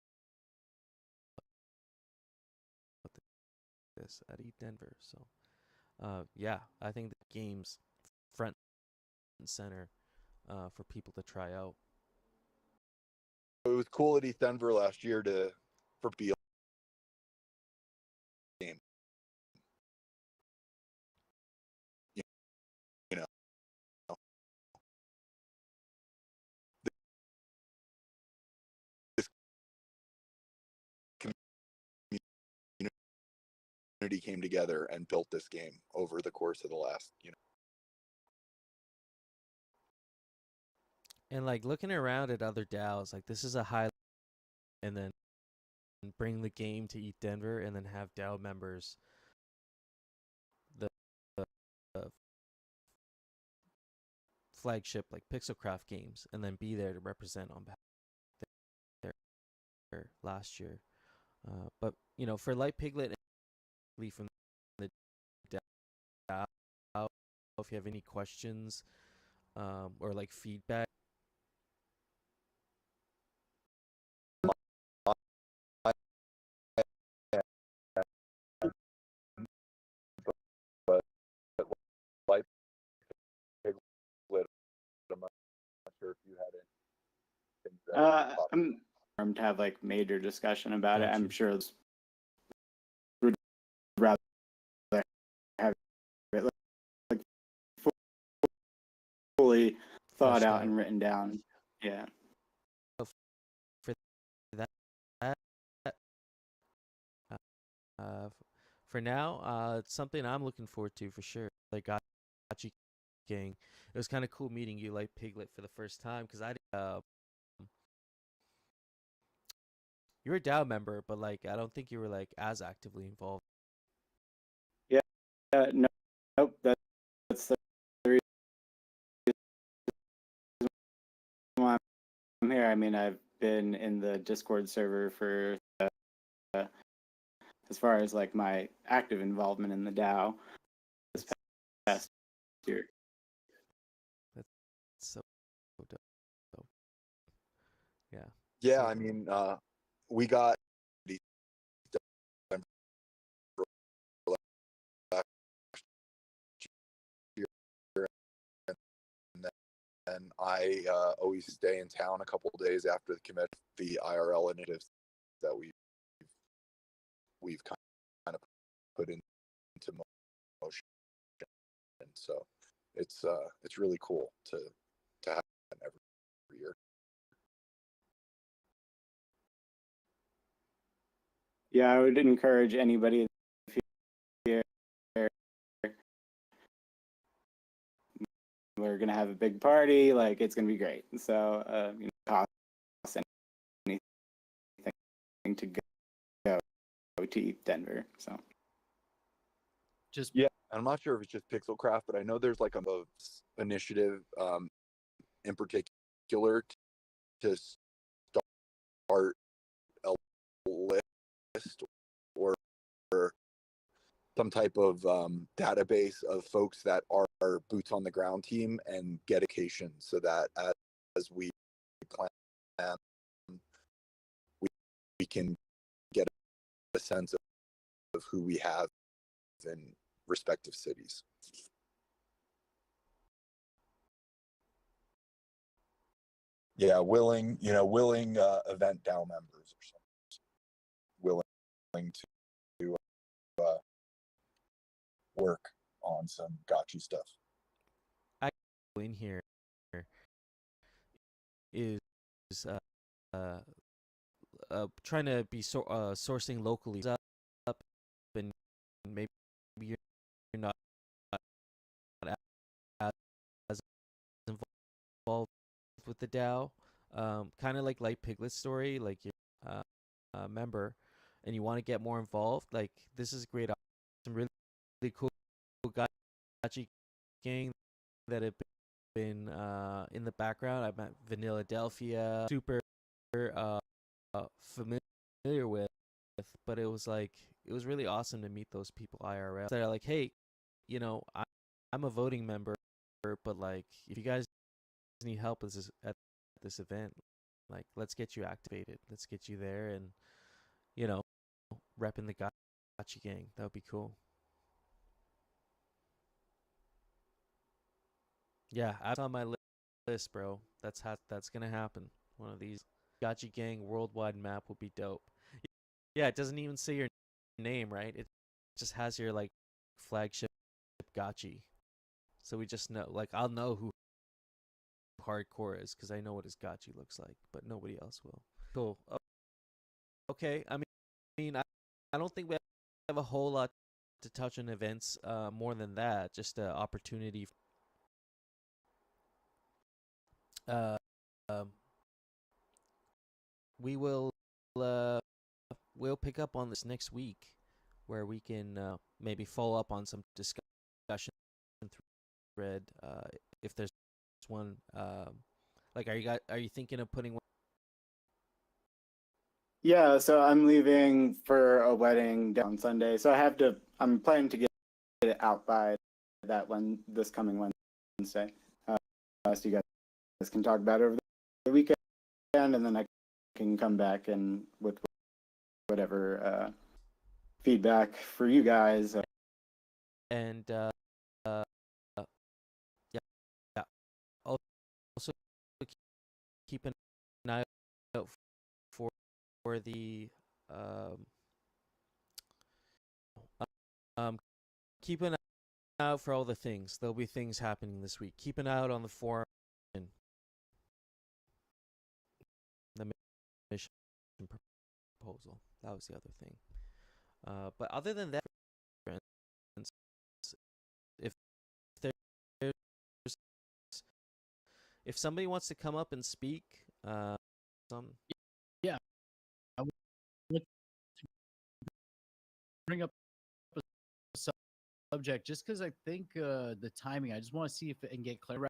this at Eat Denver?" So, yeah, I think the game's front and center for people to try out. It was cool at East Denver last year for Beal game. You know, this community came together and built this game over the course of the last. And like looking around at other DAOs, like this is a high, and then bring the game to Eat Denver, and then have DAO members the, the flagship like Pixelcraft games, and then be there to represent on behalf there last year. But for Light Piglet, from the DAO, if you have any questions or like feedback. But Light Piglet, I'm not sure if you had anything that I'm to have like major discussion about it. Got I'm you. sure it's would rather have it like fully thought Fleshed out out. and written down. Yeah. For that, uh, for now, it's something I'm looking forward to for sure. Like Gotchi Gang. It was kind of cool meeting you, like Piglet, for the first time because you're a DAO member, but like I don't think you were like as actively involved. Yeah, no, nope. That's the reason why I'm here. I mean, I've been in the Discord server for as far as like my active involvement in the DAO this past year. That's so dope. Yeah. Yeah, So I mean, we got and I always stay in town a couple of days after the commit the IRL initiatives that we've kind of put into motion, and so it's really cool to have every year. Yeah, I would encourage anybody here. We're gonna have a big party. Like it's gonna be great. So you know, cost anything to go to Denver. So Just Yeah, and I'm not sure if it's just Pixelcraft, but I know there's like a initiative in particular to start a list or some type of database of folks that are boots on the ground team and get education so that as we plan, we can get a sense of who we have in respective cities. Yeah, willing event DAO members or something, willing to work on some Gotchi stuff. I in here is trying to be sourcing locally up, and maybe you're not as involved with the DAO. Kind of like Light Piglet's story, like you're a member and you want to get more involved. Like this is great. Some really, really cool Gotchi gang that have been in the background. I met Vanilla Delphia, super familiar with, but it was really awesome to meet those people IRL that are like, hey, you know, I'm a voting member, but like if you guys need help at this event, like let's get you activated, let's get you there, and you know, repping the Gotchi gang. That would be cool. Yeah, that's on my list, bro. That's gonna happen. One of these Gotchi gang worldwide map would be dope. Yeah, it doesn't even say your name, right? It just has your like flagship Gotchi. So we just know, like, I'll know who hardcore is because I know what his Gotchi looks like, but nobody else will. Cool. Okay. I I don't think we have a whole lot to touch on events. More than that, just an opportunity. Um, we will we'll pick up on this next week, where we can maybe follow up on some discussion thread if there's one. Like, are you thinking of putting one? yeah, so I'm leaving for a wedding on Sunday. So I'm planning to get it out by this coming Wednesday. So you guys can talk about it over the weekend, and then I can come back and with whatever feedback for you guys. And yeah. Also keep an eye out for the keep an eye out for all the things. There'll be things happening this week. Keep an eye out on the forum and the mission proposal. That was the other thing. But other than that, friends, if there's if somebody wants to come up and speak, some Yeah, I would like to bring up a subject just because I think the timing. I just want to see if I can get clarity.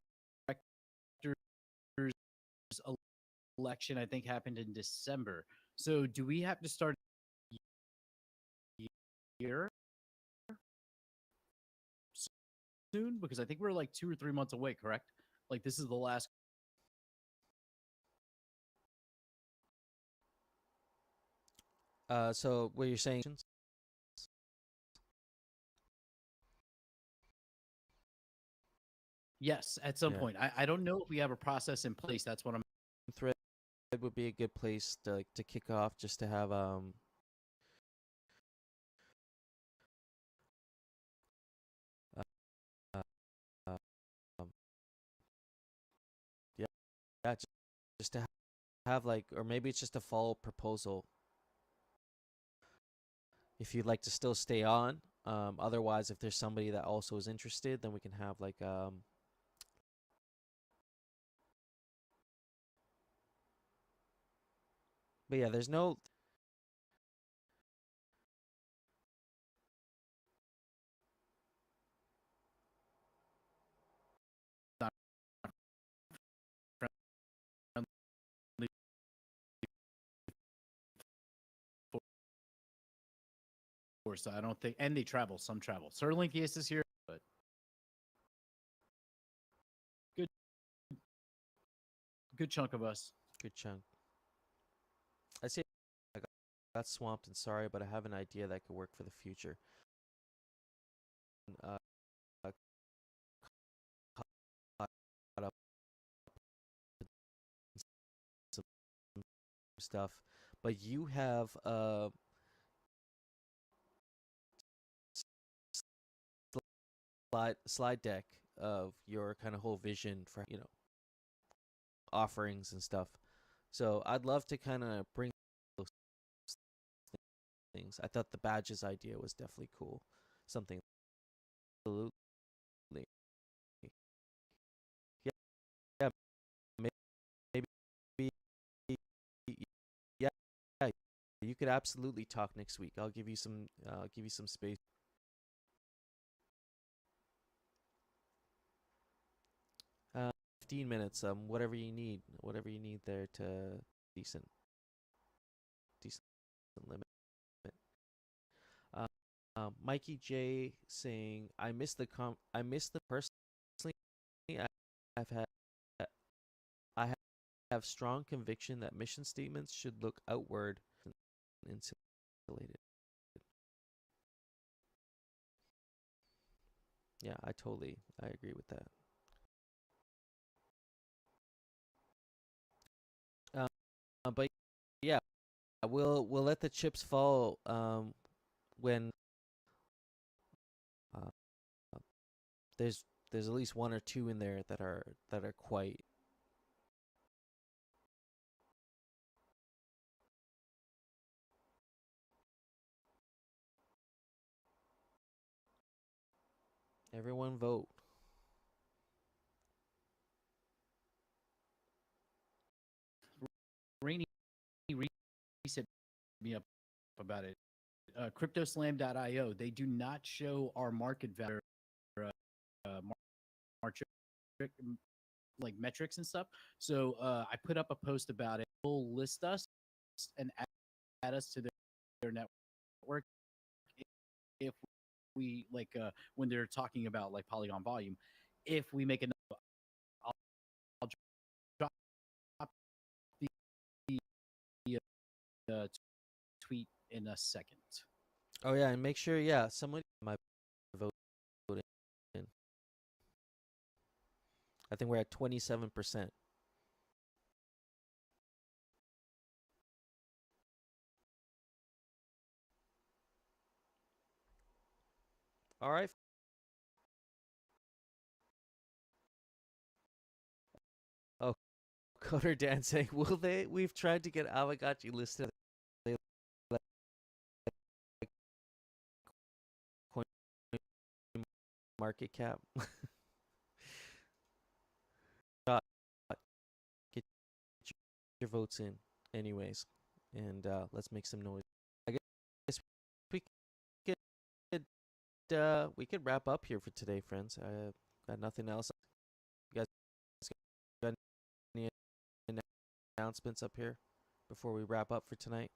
Election, I think, happened in December. So, do we have to start here soon? Because I think we're like 2 or 3 months away. Correct? Like this is the last. so what you're saying? Yes, at some Yeah. point. I don't know if we have a process in place. That's what I'm. Thread would be a good place to kick off, just to have uh, um yeah, just to have like, or maybe it's just a follow proposal if you'd like to still stay on. Otherwise, if there's somebody that also is interested, then we can have like but yeah, there's no So I don't think, and they travel. Some travel. Sirlinkius is here, but good chunk of us. good chunk. I see. I got swamped and sorry, but I have an idea that could work for the future. Uh, caught up some stuff, but you have slide deck of your kind of whole vision for offerings and stuff. So I'd love to kind of bring those things. I thought the badges idea was definitely cool. Something absolutely. Yeah, maybe yeah, you could absolutely talk next week. I'll give you some space. 15 minutes, whatever you need there to decent limit. Mikey J saying, I miss the personally. I've had I have strong conviction that mission statements should look outward and insulated. Yeah, I agree with that. But yeah, we'll let the chips fall when there's at least one or two in there that are quite everyone vote. Rainy reset me up about it. Cryptoslam.io. They do not show our market value, like metrics and stuff. So I put up a post about it. Will list us and add us to their network if we like when they're talking about like Polygon volume. If we make enough, I'll drop the tweet in a second. Oh yeah, and make sure someone my vote in. I think we're at 27%. All right. Oh, Coder Dan saying, will they? We've tried to get Aavegotchi listed. Market cap. your votes in, anyways, and let's make some noise. I guess we could wrap up here for today, friends. I got nothing else. You guys got any announcements up here before we wrap up for tonight?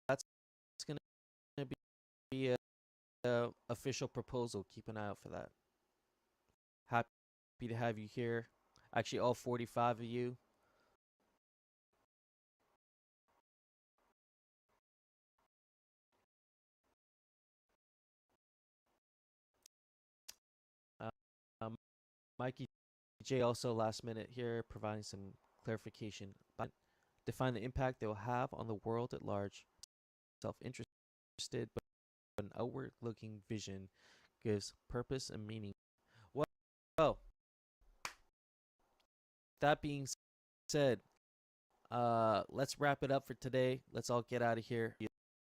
That's going to be a official proposal. Keep an eye out for that. Happy to have you here. Actually, all 45 of you. Mikey J also last minute here providing some clarification. Define the impact they will have on the world at large. Self-interested, but an outward-looking vision gives purpose and meaning. Well, that being said, let's wrap it up for today. Let's all get out of here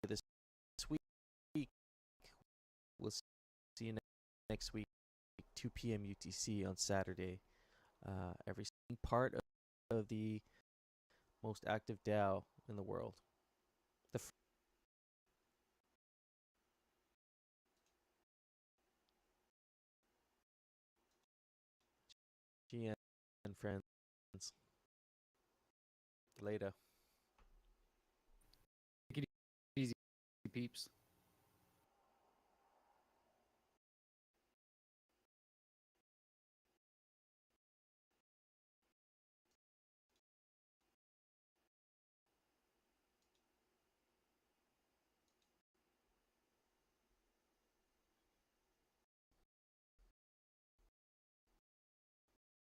this week. We'll see you next week, 2 p.m. UTC on Saturday. Every part of the most active DAO in the world. GN friends. Later. Take it easy, peeps.